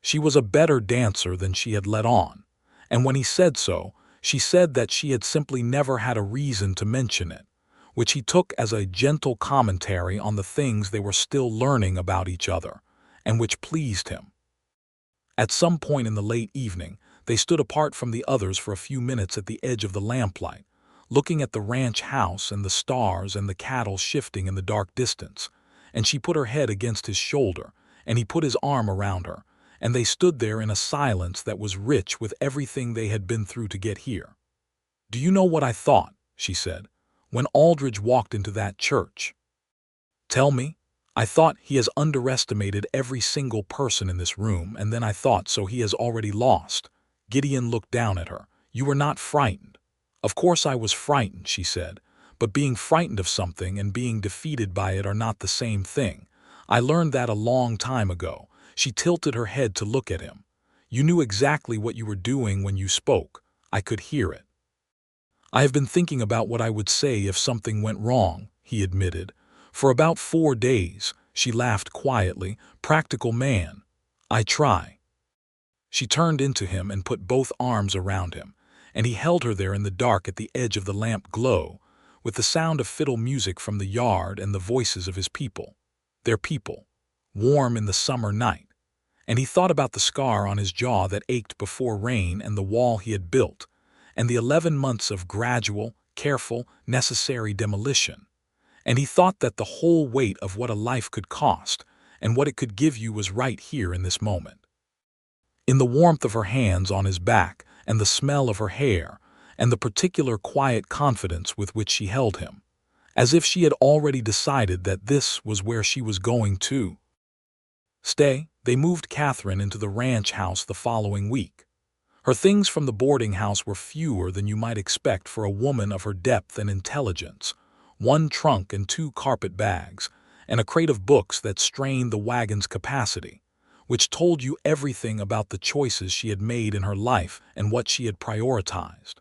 She was a better dancer than she had let on, and when he said so, she said that she had simply never had a reason to mention it, which he took as a gentle commentary on the things they were still learning about each other, and which pleased him. At some point in the late evening, they stood apart from the others for a few minutes at the edge of the lamplight, looking at the ranch house and the stars and the cattle shifting in the dark distance, and she put her head against his shoulder, and he put his arm around her, and they stood there in a silence that was rich with everything they had been through to get here. "Do you know what I thought," she said, "when Aldridge walked into that church?" "Tell me." "I thought he has underestimated every single person in this room, and then I thought so he has already lost." Gideon looked down at her. "You were not frightened." "Of course I was frightened," she said, "but being frightened of something and being defeated by it are not the same thing. I learned that a long time ago." She tilted her head to look at him. "You knew exactly what you were doing when you spoke. I could hear it." "I have been thinking about what I would say if something went wrong," he admitted. "For about 4 days." She laughed quietly. "Practical man. I try." She turned into him and put both arms around him, and he held her there in the dark at the edge of the lamp glow, with the sound of fiddle music from the yard and the voices of his people. Their people. Warm in the summer night. And he thought about the scar on his jaw that ached before rain and the wall he had built, and the 11 months of gradual, careful, necessary demolition. And he thought that the whole weight of what a life could cost and what it could give you was right here in this moment. In the warmth of her hands on his back and the smell of her hair and the particular quiet confidence with which she held him, as if she had already decided that this was where she was going to stay. They moved Catherine into the ranch house the following week. Her things from the boarding house were fewer than you might expect for a woman of her depth and intelligence: 1 trunk and 2 carpet bags, and a crate of books that strained the wagon's capacity, which told you everything about the choices she had made in her life and what she had prioritized.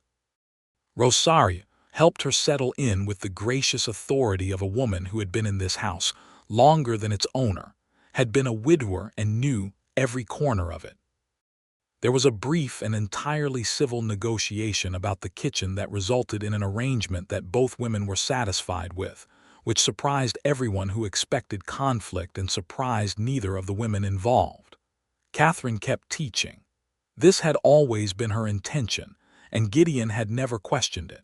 Rosario helped her settle in with the gracious authority of a woman who had been in this house longer than its owner, had been a widower and knew every corner of it. There was a brief and entirely civil negotiation about the kitchen that resulted in an arrangement that both women were satisfied with, which surprised everyone who expected conflict and surprised neither of the women involved. Catherine kept teaching. This had always been her intention, and Gideon had never questioned it.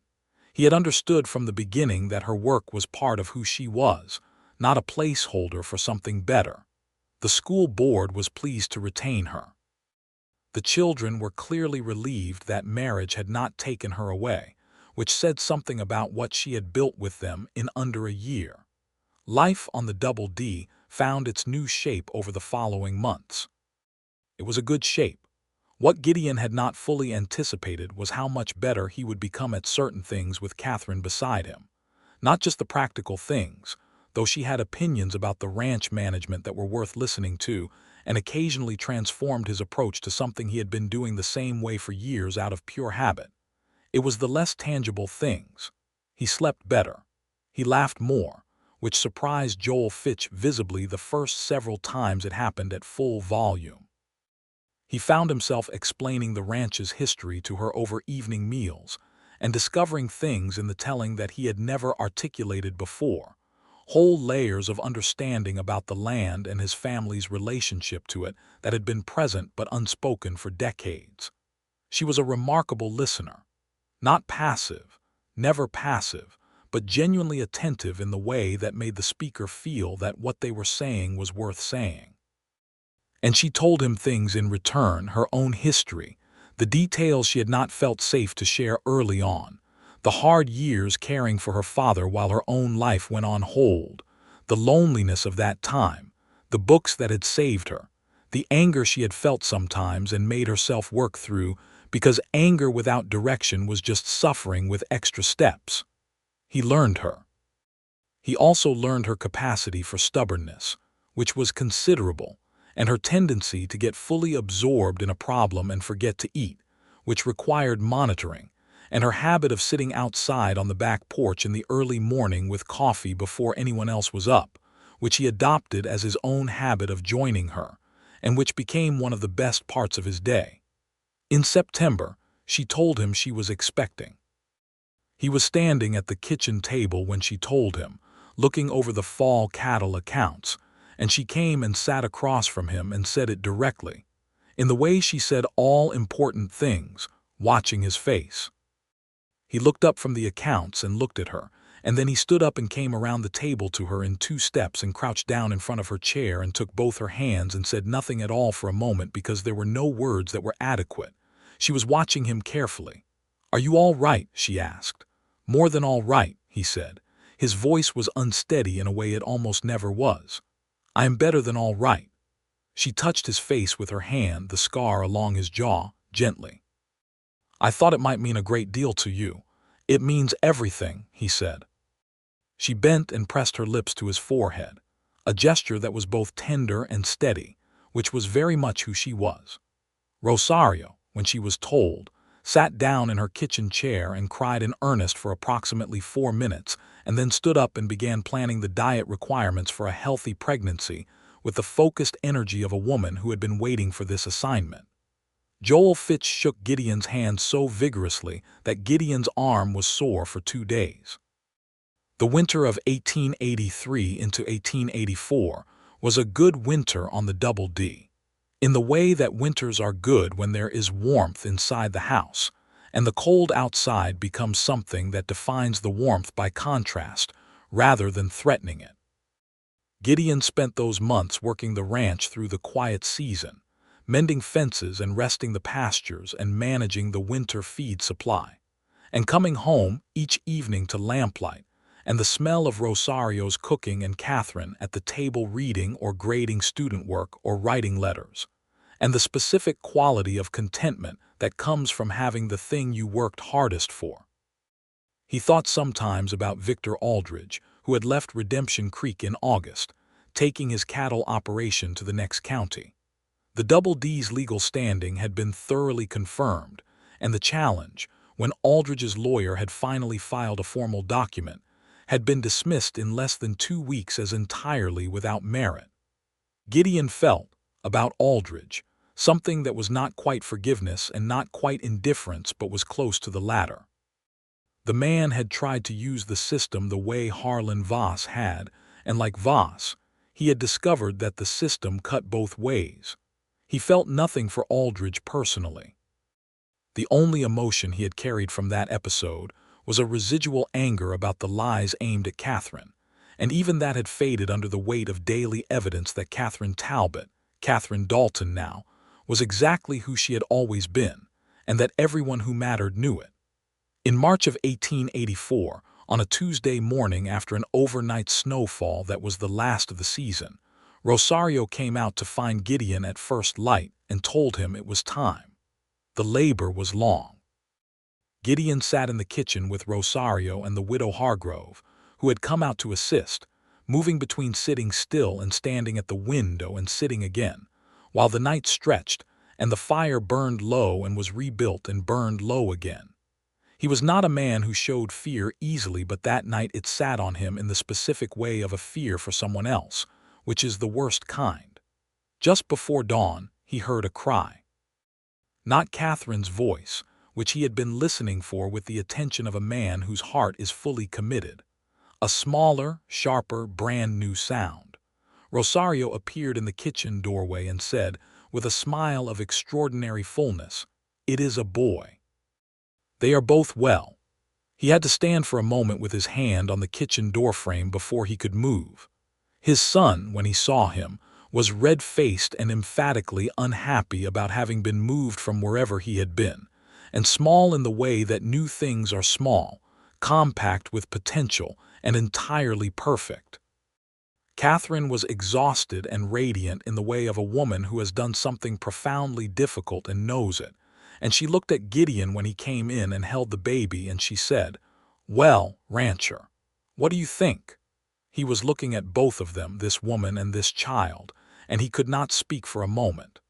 He had understood from the beginning that her work was part of who she was, not a placeholder for something better. The school board was pleased to retain her. The children were clearly relieved that marriage had not taken her away, which said something about what she had built with them in under a year. Life on the Double D found its new shape over the following months. It was a good shape. What Gideon had not fully anticipated was how much better he would become at certain things with Catherine beside him. Not just the practical things, though she had opinions about the ranch management that were worth listening to, and occasionally transformed his approach to something he had been doing the same way for years out of pure habit. It was the less tangible things. He slept better. He laughed more, which surprised Joel Fitch visibly the first several times it happened at full volume. He found himself explaining the ranch's history to her over evening meals, and discovering things in the telling that he had never articulated before, whole layers of understanding about the land and his family's relationship to it that had been present but unspoken for decades. She was a remarkable listener, not passive, never passive, but genuinely attentive in the way that made the speaker feel that what they were saying was worth saying. And she told him things in return, her own history, the details she had not felt safe to share early on, the hard years caring for her father while her own life went on hold, the loneliness of that time, the books that had saved her, the anger she had felt sometimes and made herself work through, because anger without direction was just suffering with extra steps. He learned her. He also learned her capacity for stubbornness, which was considerable, and her tendency to get fully absorbed in a problem and forget to eat, which required monitoring, and her habit of sitting outside on the back porch in the early morning with coffee before anyone else was up, which he adopted as his own habit of joining her, and which became one of the best parts of his day. In September, she told him she was expecting. He was standing at the kitchen table when she told him, looking over the fall cattle accounts, and she came and sat across from him and said it directly, in the way she said all important things, watching his face. He looked up from the accounts and looked at her, and then he stood up and came around the table to her in 2 steps and crouched down in front of her chair and took both her hands and said nothing at all for a moment because there were no words that were adequate. She was watching him carefully. "Are you all right?" she asked. "More than all right," he said. His voice was unsteady in a way it almost never was. "I am better than all right." She touched his face with her hand, the scar along his jaw, gently. "I thought it might mean a great deal to you." "It means everything," he said. She bent and pressed her lips to his forehead, a gesture that was both tender and steady, which was very much who she was. Rosario, when she was told, sat down in her kitchen chair and cried in earnest for approximately 4 minutes, and then stood up and began planning the diet requirements for a healthy pregnancy with the focused energy of a woman who had been waiting for this assignment. Joel Fitch shook Gideon's hand so vigorously that Gideon's arm was sore for 2 days. The winter of 1883 into 1884 was a good winter on the Double D, in the way that winters are good when there is warmth inside the house, and the cold outside becomes something that defines the warmth by contrast rather than threatening it. Gideon spent those months working the ranch through the quiet season, mending fences and resting the pastures and managing the winter feed supply, and coming home each evening to lamplight and the smell of Rosario's cooking and Catherine at the table reading or grading student work or writing letters, and the specific quality of contentment that comes from having the thing you worked hardest for. He thought sometimes about Victor Aldridge, who had left Redemption Creek in August, taking his cattle operation to the next county. The Double D's legal standing had been thoroughly confirmed, and the challenge, when Aldridge's lawyer had finally filed a formal document, had been dismissed in less than 2 weeks as entirely without merit. Gideon felt, about Aldridge, something that was not quite forgiveness and not quite indifference but was close to the latter. The man had tried to use the system the way Harlan Voss had, and like Voss, he had discovered that the system cut both ways. He felt nothing for Aldridge personally. The only emotion he had carried from that episode was a residual anger about the lies aimed at Catherine, and even that had faded under the weight of daily evidence that Catherine Talbot, Catherine Dalton now, was exactly who she had always been, and that everyone who mattered knew it. In March of 1884, on a Tuesday morning after an overnight snowfall that was the last of the season, Rosario came out to find Gideon at first light and told him it was time. The labor was long. Gideon sat in the kitchen with Rosario and the widow Hargrove, who had come out to assist, moving between sitting still and standing at the window and sitting again, while the night stretched and the fire burned low and was rebuilt and burned low again. He was not a man who showed fear easily, but that night it sat on him in the specific way of a fear for someone else, which is the worst kind. Just before dawn, he heard a cry. Not Catherine's voice, which he had been listening for with the attention of a man whose heart is fully committed. A smaller, sharper, brand-new sound. Rosario appeared in the kitchen doorway and said, with a smile of extraordinary fullness, "It is a boy." "They are both well." He had to stand for a moment with his hand on the kitchen doorframe before he could move. His son, when he saw him, was red-faced and emphatically unhappy about having been moved from wherever he had been, and small in the way that new things are small, compact with potential, and entirely perfect. Catherine was exhausted and radiant in the way of a woman who has done something profoundly difficult and knows it, and she looked at Gideon when he came in and held the baby, and she said, "Well, rancher, what do you think?" He was looking at both of them, this woman and this child, and he could not speak for a moment.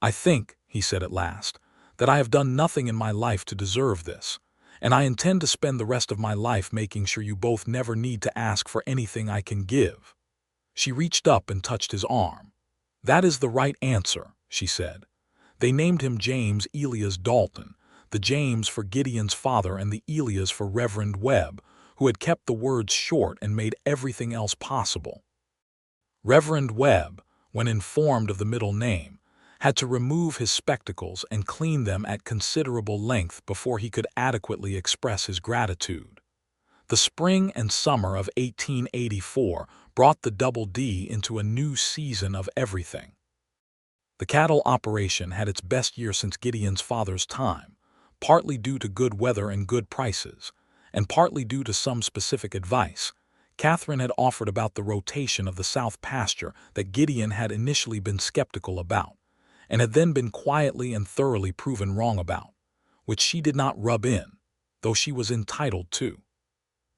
"I think," he said at last, "that I have done nothing in my life to deserve this, and I intend to spend the rest of my life making sure you both never need to ask for anything I can give." She reached up and touched his arm. "That is the right answer," she said. They named him James Elias Dalton, the James for Gideon's father and the Elias for Reverend Webb, who had kept the words short and made everything else possible. Reverend Webb, when informed of the middle name, had to remove his spectacles and clean them at considerable length before he could adequately express his gratitude. The spring and summer of 1884 brought the Double D into a new season of everything. The cattle operation had its best year since Gideon's father's time, partly due to good weather and good prices, and partly due to some specific advice Catherine had offered about the rotation of the south pasture that Gideon had initially been skeptical about, and had then been quietly and thoroughly proven wrong about, which she did not rub in, though she was entitled to.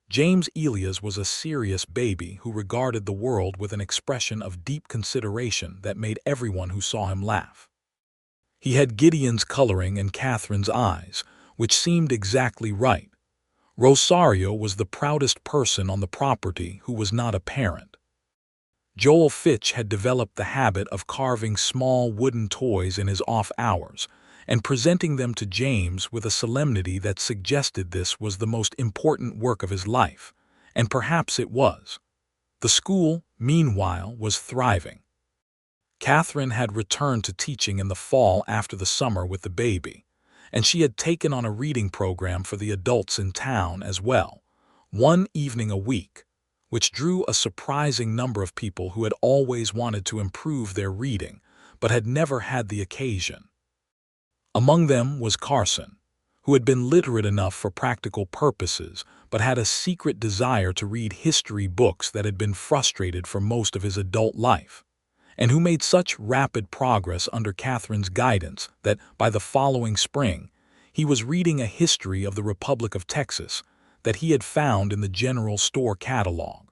James Elias was a serious baby who regarded the world with an expression of deep consideration that made everyone who saw him laugh. He had Gideon's coloring and Catherine's eyes, which seemed exactly right. Rosario was the proudest person on the property who was not a parent. Joel Fitch had developed the habit of carving small wooden toys in his off hours and presenting them to James with a solemnity that suggested this was the most important work of his life, and perhaps it was. The school, meanwhile, was thriving. Catherine had returned to teaching in the fall after the summer with the baby, and she had taken on a reading program for the adults in town as well, one evening a week, which drew a surprising number of people who had always wanted to improve their reading, but had never had the occasion. Among them was Carson, who had been literate enough for practical purposes, but had a secret desire to read history books that had been frustrated for most of his adult life, and who made such rapid progress under Catherine's guidance that by the following spring he was reading a history of the Republic of Texas that he had found in the general store catalog.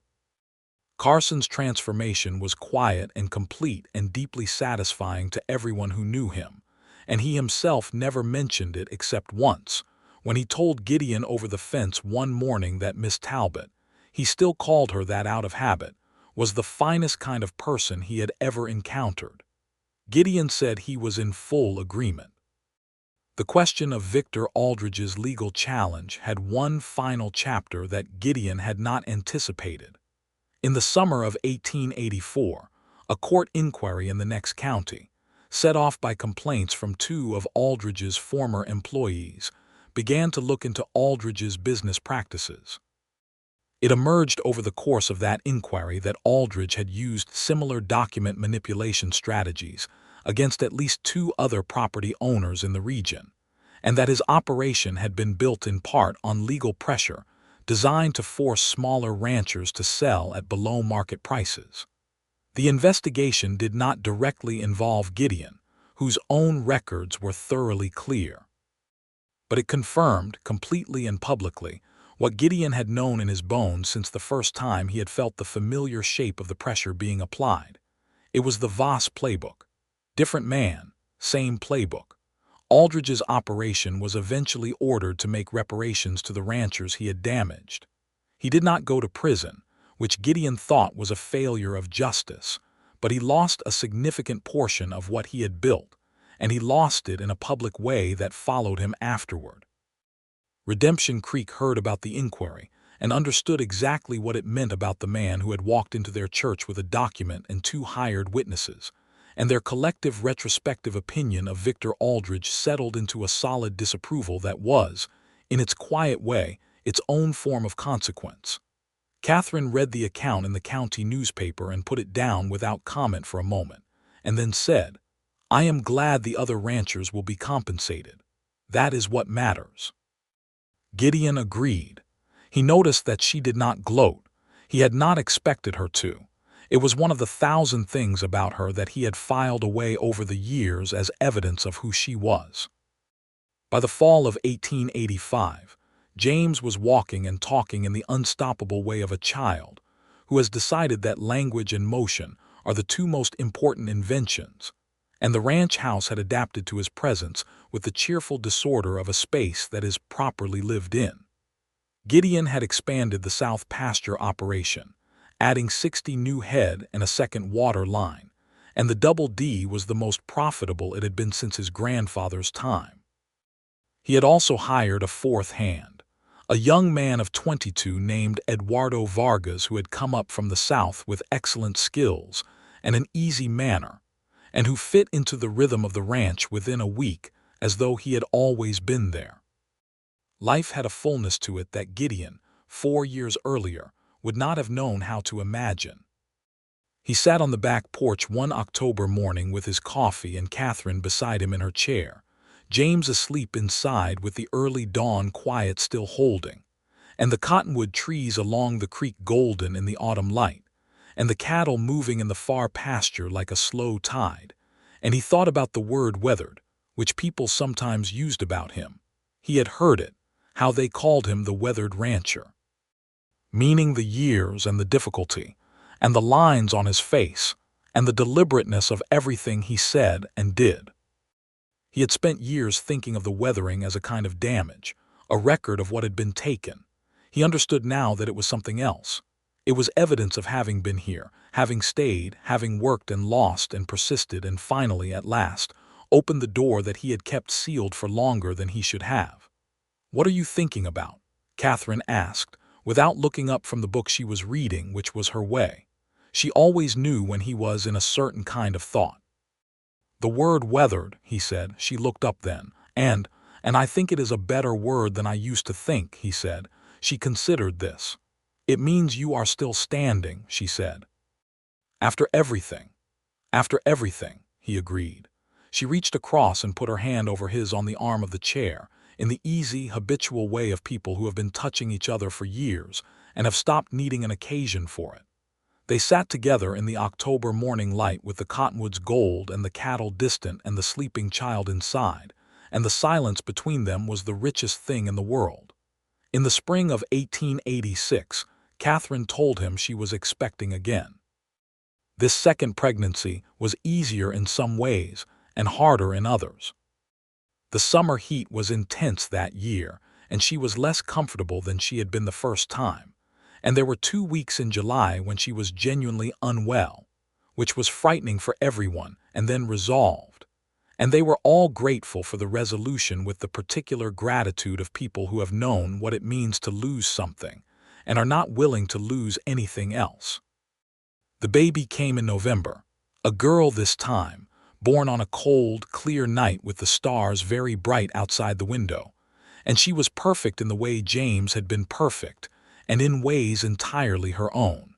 Carson's transformation was quiet and complete and deeply satisfying to everyone who knew him, and he himself never mentioned it except once, when he told Gideon over the fence one morning that Miss Talbot, he still called her that out of habit, was the finest kind of person he had ever encountered. Gideon said he was in full agreement. The question of Victor Aldridge's legal challenge had one final chapter that Gideon had not anticipated. In the summer of 1884, a court inquiry in the next county, set off by complaints from two of Aldridge's former employees, began to look into Aldridge's business practices. It emerged over the course of that inquiry that Aldridge had used similar document manipulation strategies against at least two other property owners in the region, and that his operation had been built in part on legal pressure designed to force smaller ranchers to sell at below-market prices. The investigation did not directly involve Gideon, whose own records were thoroughly clear. But it confirmed, completely and publicly, what Gideon had known in his bones since the first time he had felt the familiar shape of the pressure being applied. It was the Voss playbook. Different man, same playbook. Aldridge's operation was eventually ordered to make reparations to the ranchers he had damaged. He did not go to prison, which Gideon thought was a failure of justice, but he lost a significant portion of what he had built, and he lost it in a public way that followed him afterward. Redemption Creek heard about the inquiry and understood exactly what it meant about the man who had walked into their church with a document and 2 hired witnesses, and their collective retrospective opinion of Victor Aldridge settled into a solid disapproval that was, in its quiet way, its own form of consequence. Catherine read the account in the county newspaper and put it down without comment for a moment, and then said, "I am glad the other ranchers will be compensated. That is what matters." Gideon agreed. He noticed that she did not gloat. He had not expected her to. It was one of the 1,000 things about her that he had filed away over the years as evidence of who she was. By the fall of 1885, James was walking and talking in the unstoppable way of a child who has decided that language and motion are the 2 most important inventions, and the ranch house had adapted to his presence with the cheerful disorder of a space that is properly lived in. Gideon had expanded the South Pasture operation, adding 60 new head and a second water line, and the Double D was the most profitable it had been since his grandfather's time. He had also hired a 4th hand, a young man of 22 named Eduardo Vargas, who had come up from the South with excellent skills and an easy manner, and who fit into the rhythm of the ranch within a week as though he had always been there. Life had a fullness to it that Gideon, 4 years earlier, would not have known how to imagine. He sat on the back porch one October morning with his coffee and Catherine beside him in her chair, James asleep inside with the early dawn quiet still holding, and the cottonwood trees along the creek golden in the autumn light, and the cattle moving in the far pasture like a slow tide, and he thought about the word weathered, which people sometimes used about him. He had heard it, how they called him the weathered rancher, meaning the years and the difficulty, and the lines on his face, and the deliberateness of everything he said and did. He had spent years thinking of the weathering as a kind of damage, a record of what had been taken. He understood now that it was something else. It was evidence of having been here, having stayed, having worked and lost and persisted and finally, at last, opened the door that he had kept sealed for longer than he should have. "What are you thinking about?" Catherine asked, without looking up from the book she was reading, which was her way. She always knew when he was in a certain kind of thought. "The word weathered," he said. She looked up then. And I think it is a better word than I used to think," he said. She considered this. "It means you are still standing," she said. After everything, he agreed. She reached across and put her hand over his on the arm of the chair, in the easy, habitual way of people who have been touching each other for years and have stopped needing an occasion for it. They sat together in the October morning light with the cottonwoods gold and the cattle distant and the sleeping child inside, and the silence between them was the richest thing in the world. In the spring of 1886, Catherine told him she was expecting again. This second pregnancy was easier in some ways and harder in others. The summer heat was intense that year, and she was less comfortable than she had been the first time, and there were 2 weeks in July when she was genuinely unwell, which was frightening for everyone, and then resolved. And they were all grateful for the resolution with the particular gratitude of people who have known what it means to lose something and are not willing to lose anything else. The baby came in November, a girl this time, born on a cold, clear night with the stars very bright outside the window, and she was perfect in the way James had been perfect, and in ways entirely her own.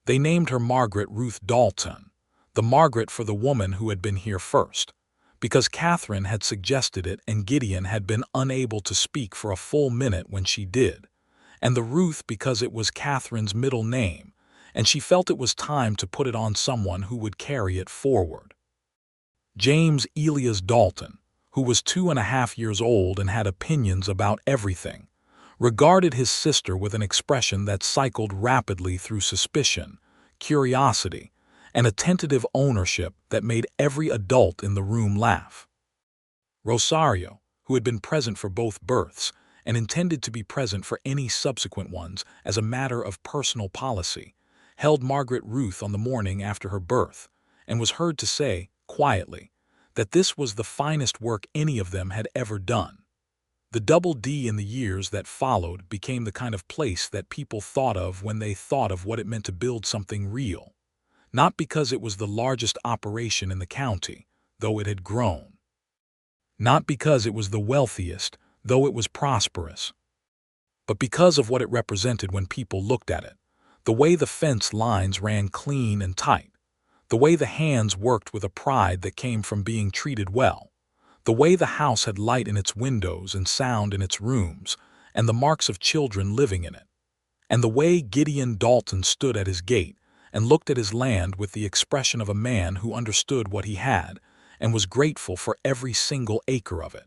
They named her Margaret Ruth Dalton, the Margaret for the woman who had been here first, because Catherine had suggested it and Gideon had been unable to speak for a full minute when she did, and the Ruth because it was Catherine's middle name, and she felt it was time to put it on someone who would carry it forward. James Elias Dalton, who was 2.5 years old and had opinions about everything, regarded his sister with an expression that cycled rapidly through suspicion, curiosity, and a tentative ownership that made every adult in the room laugh. Rosario, who had been present for both births and intended to be present for any subsequent ones as a matter of personal policy, held Margaret Ruth on the morning after her birth and was heard to say, quietly, that this was the finest work any of them had ever done. The Double D in the years that followed became the kind of place that people thought of when they thought of what it meant to build something real, not because it was the largest operation in the county, though it had grown. Not because it was the wealthiest, though it was prosperous, but because of what it represented when people looked at it, the way the fence lines ran clean and tight, the way the hands worked with a pride that came from being treated well, the way the house had light in its windows and sound in its rooms, and the marks of children living in it, and the way Gideon Dalton stood at his gate and looked at his land with the expression of a man who understood what he had and was grateful for every single acre of it.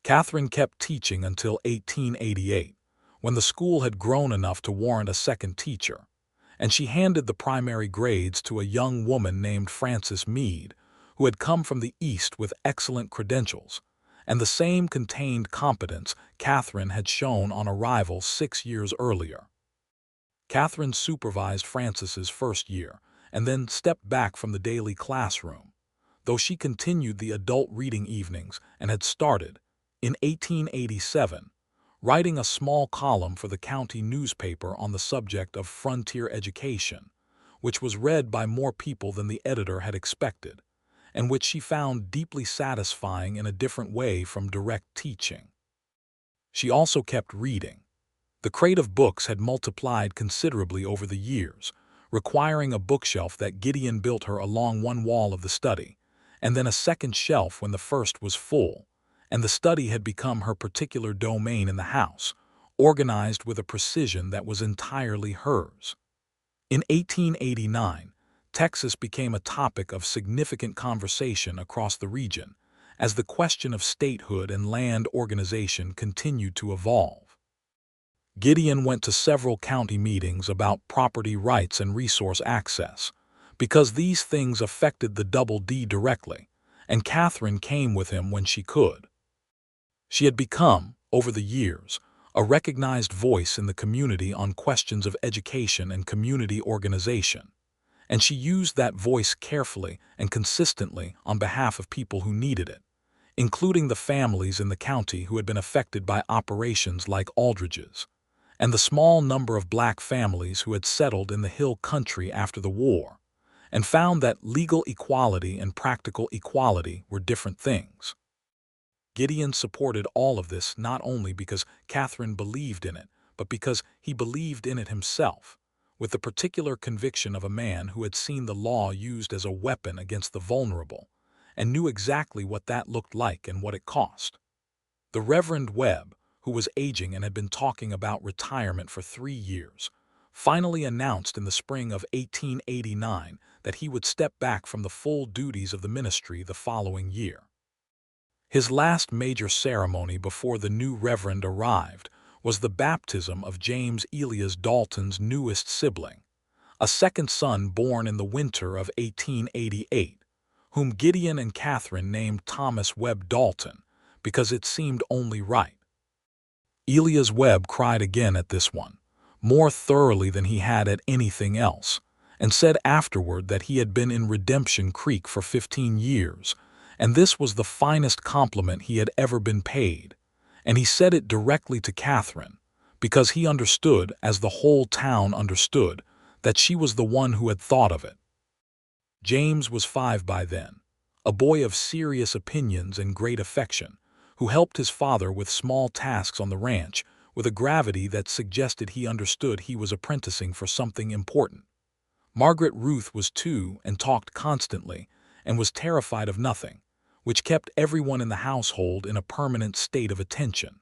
Catherine kept teaching until 1888, when the school had grown enough to warrant a second teacher, and she handed the primary grades to a young woman named Frances Mead, who had come from the East with excellent credentials, and the same contained competence Catherine had shown on arrival 6 years earlier. Catherine supervised Frances's first year and then stepped back from the daily classroom, though she continued the adult reading evenings and had started, in 1887, writing a small column for the county newspaper on the subject of frontier education, which was read by more people than the editor had expected, and which she found deeply satisfying in a different way from direct teaching. She also kept reading. The crate of books had multiplied considerably over the years, requiring a bookshelf that Gideon built her along one wall of the study, and then a second shelf when the first was full, and the study had become her particular domain in the house, organized with a precision that was entirely hers. In 1889, Texas became a topic of significant conversation across the region, as the question of statehood and land organization continued to evolve. Gideon went to several county meetings about property rights and resource access, because these things affected the Double D directly, and Catherine came with him when she could. She had become, over the years, a recognized voice in the community on questions of education and community organization, and she used that voice carefully and consistently on behalf of people who needed it, including the families in the county who had been affected by operations like Aldridge's, and the small number of black families who had settled in the hill country after the war, and found that legal equality and practical equality were different things. Gideon supported all of this not only because Catherine believed in it, but because he believed in it himself, with the particular conviction of a man who had seen the law used as a weapon against the vulnerable, and knew exactly what that looked like and what it cost. The Reverend Webb, who was aging and had been talking about retirement for 3 years, finally announced in the spring of 1889 that he would step back from the full duties of the ministry the following year. His last major ceremony before the new reverend arrived was the baptism of James Elias Dalton's newest sibling, a second son born in the winter of 1888, whom Gideon and Catherine named Thomas Webb Dalton because it seemed only right. Elias Webb cried again at this one, more thoroughly than he had at anything else, and said afterward that he had been in Redemption Creek for 15 years, and this was the finest compliment he had ever been paid, and he said it directly to Catherine, because he understood, as the whole town understood, that she was the one who had thought of it. James was 5 by then, a boy of serious opinions and great affection, who helped his father with small tasks on the ranch with a gravity that suggested he understood he was apprenticing for something important. Margaret Ruth was 2 and talked constantly and was terrified of nothing, which kept everyone in the household in a permanent state of attention.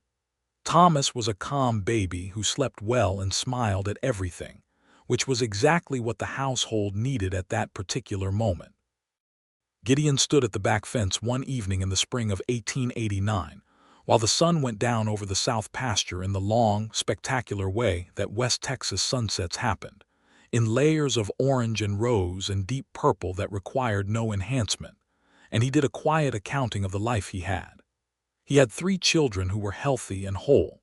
Thomas was a calm baby who slept well and smiled at everything, which was exactly what the household needed at that particular moment. Gideon stood at the back fence one evening in the spring of 1889, while the sun went down over the south pasture in the long, spectacular way that West Texas sunsets happened, in layers of orange and rose and deep purple that required no enhancement, and he did a quiet accounting of the life he had. He had 3 children who were healthy and whole.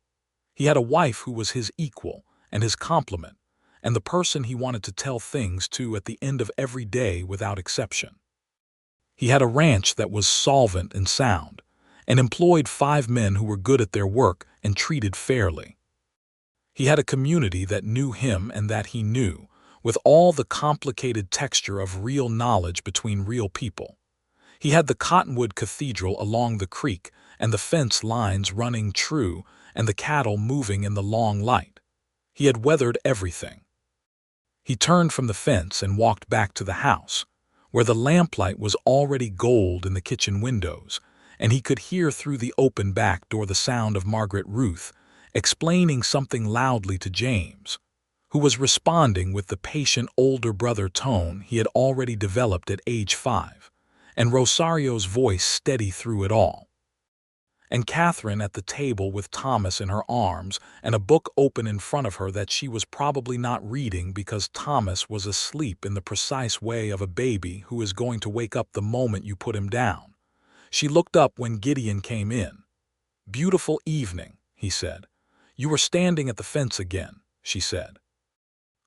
He had a wife who was his equal and his complement, and the person he wanted to tell things to at the end of every day without exception. He had a ranch that was solvent and sound, and employed 5 men who were good at their work and treated fairly. He had a community that knew him and that he knew, with all the complicated texture of real knowledge between real people. He had the Cottonwood Cathedral along the creek and the fence lines running true and the cattle moving in the long light. He had weathered everything. He turned from the fence and walked back to the house, where the lamplight was already gold in the kitchen windows, and he could hear through the open back door the sound of Margaret Ruth explaining something loudly to James, who was responding with the patient older brother tone he had already developed at age 5, and Rosario's voice steady through it all. And Catherine at the table with Thomas in her arms and a book open in front of her that she was probably not reading because Thomas was asleep in the precise way of a baby who is going to wake up the moment you put him down. She looked up when Gideon came in. "Beautiful evening," he said. "You were standing at the fence again," she said.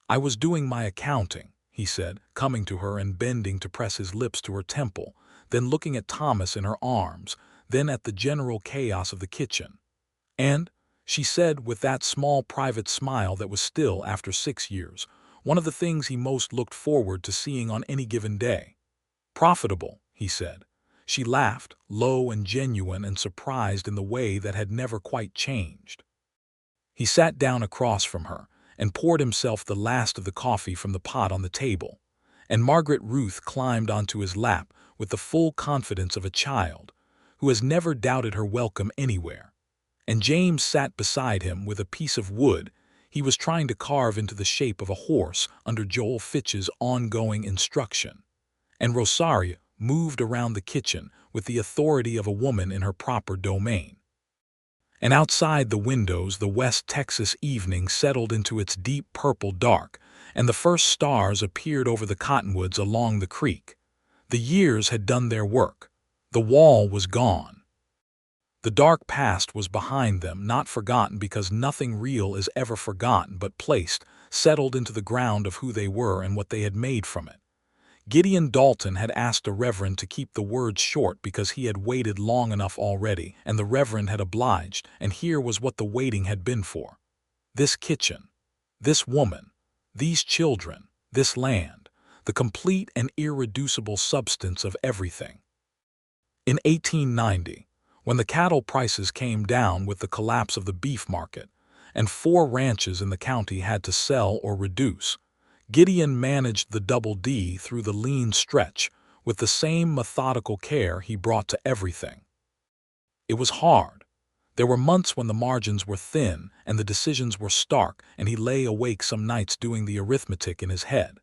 "I was doing my accounting," he said, coming to her and bending to press his lips to her temple, then looking at Thomas in her arms, then at the general chaos of the kitchen. "And," she said with that small private smile that was still, after 6 years, one of the things he most looked forward to seeing on any given day. "Profitable," he said. She laughed, low and genuine and surprised in the way that had never quite changed. He sat down across from her and poured himself the last of the coffee from the pot on the table, and Margaret Ruth climbed onto his lap with the full confidence of a child who has never doubted her welcome anywhere, and James sat beside him with a piece of wood he was trying to carve into the shape of a horse under Joel Fitch's ongoing instruction, and Rosaria moved around the kitchen with the authority of a woman in her proper domain. And outside the windows the West Texas evening settled into its deep purple dark, and the first stars appeared over the cottonwoods along the creek. The years had done their work. The wall was gone. The dark past was behind them, not forgotten because nothing real is ever forgotten, but placed, settled into the ground of who they were and what they had made from it. Gideon Dalton had asked a reverend to keep the words short because he had waited long enough already, and the reverend had obliged, and here was what the waiting had been for. This kitchen, this woman, these children, this land, the complete and irreducible substance of everything. In 1890, when the cattle prices came down with the collapse of the beef market, and 4 ranches in the county had to sell or reduce, Gideon managed the Double D through the lean stretch with the same methodical care he brought to everything. It was hard. There were months when the margins were thin and the decisions were stark, and he lay awake some nights doing the arithmetic in his head.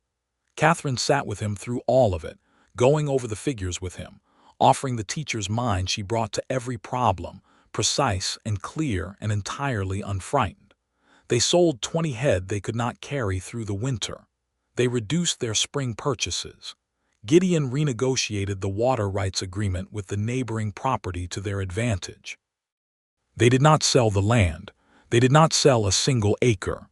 Catherine sat with him through all of it, going over the figures with him, offering the teacher's mind she brought to every problem, precise and clear and entirely unfrightened. They sold 20 head they could not carry through the winter. They reduced their spring purchases. Gideon renegotiated the water rights agreement with the neighboring property to their advantage. They did not sell the land. They did not sell a single acre.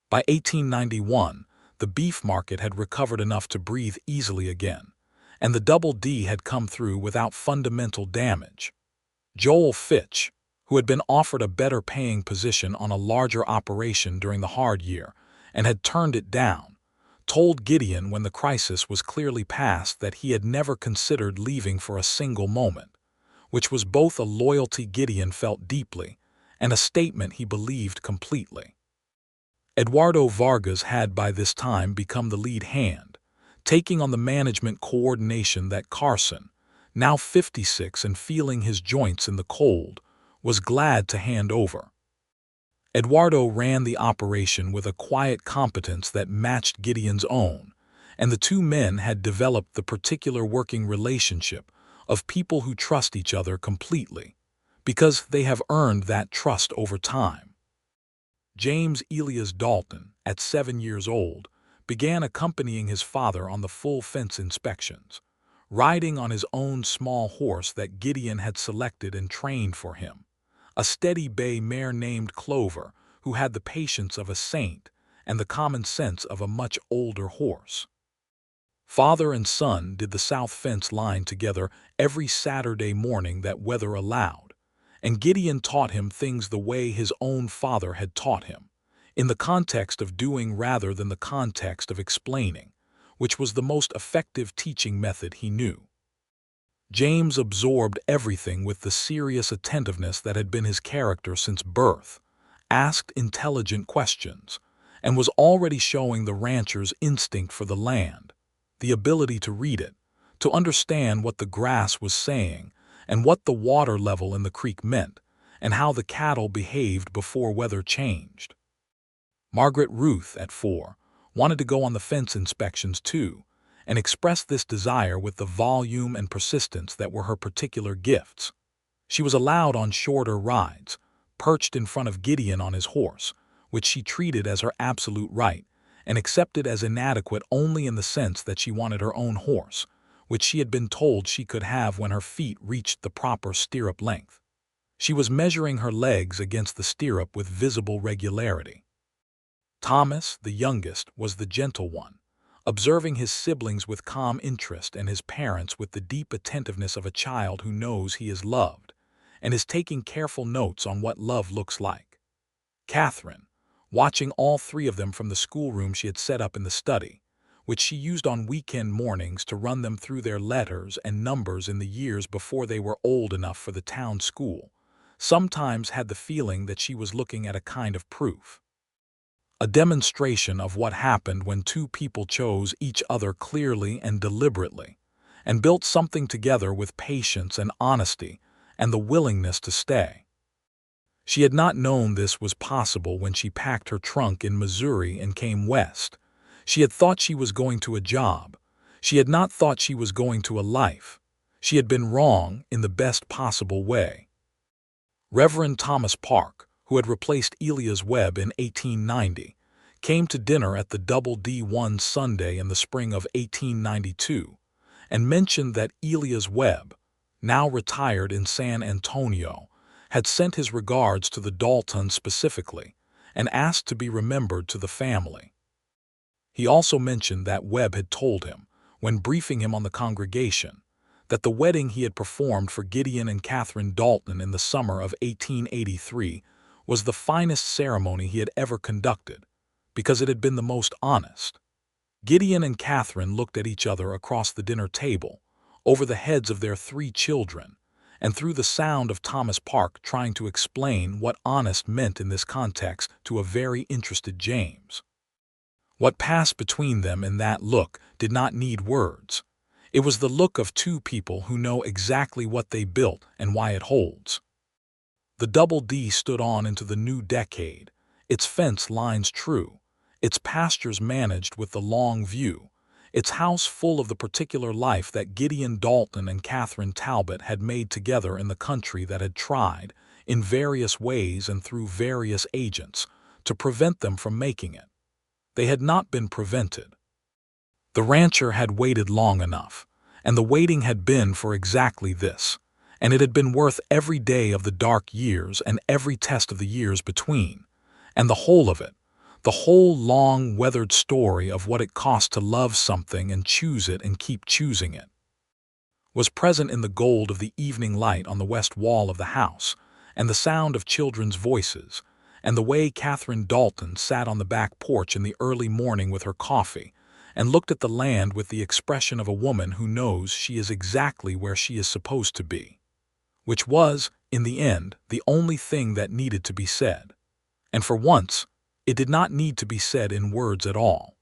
By 1891, the beef market had recovered enough to breathe easily again, and the Double D had come through without fundamental damage. Joel Fitch, who had been offered a better paying position on a larger operation during the hard year and had turned it down, told Gideon when the crisis was clearly past that he had never considered leaving for a single moment, which was both a loyalty Gideon felt deeply and a statement he believed completely. Eduardo Vargas had by this time become the lead hand, taking on the management coordination that Carson, now 56 and feeling his joints in the cold, was glad to hand over. Eduardo ran the operation with a quiet competence that matched Gideon's own, and the two men had developed the particular working relationship of people who trust each other completely, because they have earned that trust over time. James Elias Dalton, at 7 years old, began accompanying his father on the full fence inspections, riding on his own small horse that Gideon had selected and trained for him, a steady bay mare named Clover, who had the patience of a saint and the common sense of a much older horse. Father and son did the south fence line together every Saturday morning that weather allowed, and Gideon taught him things the way his own father had taught him, in the context of doing rather than the context of explaining, which was the most effective teaching method he knew. James absorbed everything with the serious attentiveness that had been his character since birth, asked intelligent questions, and was already showing the rancher's instinct for the land, the ability to read it, to understand what the grass was saying, and what the water level in the creek meant, and how the cattle behaved before weather changed. Margaret Ruth, at 4, wanted to go on the fence inspections too, and expressed this desire with the volume and persistence that were her particular gifts. She was allowed on shorter rides, perched in front of Gideon on his horse, which she treated as her absolute right, and accepted as inadequate only in the sense that she wanted her own horse, which she had been told she could have when her feet reached the proper stirrup length. She was measuring her legs against the stirrup with visible regularity. Thomas, the youngest, was the gentle one, observing his siblings with calm interest and his parents with the deep attentiveness of a child who knows he is loved, and is taking careful notes on what love looks like. Catherine, watching all three of them from the schoolroom she had set up in the study, which she used on weekend mornings to run them through their letters and numbers in the years before they were old enough for the town school, sometimes had the feeling that she was looking at a kind of proof. A demonstration of what happened when two people chose each other clearly and deliberately, and built something together with patience and honesty and the willingness to stay. She had not known this was possible when she packed her trunk in Missouri and came west. She had thought she was going to a job. She had not thought she was going to a life. She had been wrong in the best possible way. Reverend Thomas Park, who had replaced Elias Webb in 1890, came to dinner at the Double D one Sunday in the spring of 1892, and mentioned that Elias Webb, now retired in San Antonio, had sent his regards to the Daltons specifically, and asked to be remembered to the family. He also mentioned that Webb had told him, when briefing him on the congregation, that the wedding he had performed for Gideon and Catherine Dalton in the summer of 1883 was the finest ceremony he had ever conducted, because it had been the most honest. Gideon and Catherine looked at each other across the dinner table, over the heads of their 3 children, and through the sound of Thomas Park trying to explain what honest meant in this context to a very interested James. What passed between them in that look did not need words. It was the look of two people who know exactly what they built and why it holds. The Double D stood on into the new decade, its fence lines true, its pastures managed with the long view, its house full of the particular life that Gideon Dalton and Catherine Talbot had made together in the country that had tried, in various ways and through various agents, to prevent them from making it. They had not been prevented. The rancher had waited long enough, and the waiting had been for exactly this, and it had been worth every day of the dark years and every test of the years between, and the whole of it, the whole long, weathered story of what it cost to love something and choose it and keep choosing it, was present in the gold of the evening light on the west wall of the house, and the sound of children's voices, and the way Catherine Dalton sat on the back porch in the early morning with her coffee, and looked at the land with the expression of a woman who knows she is exactly where she is supposed to be, which was, in the end, the only thing that needed to be said. And for once, it did not need to be said in words at all.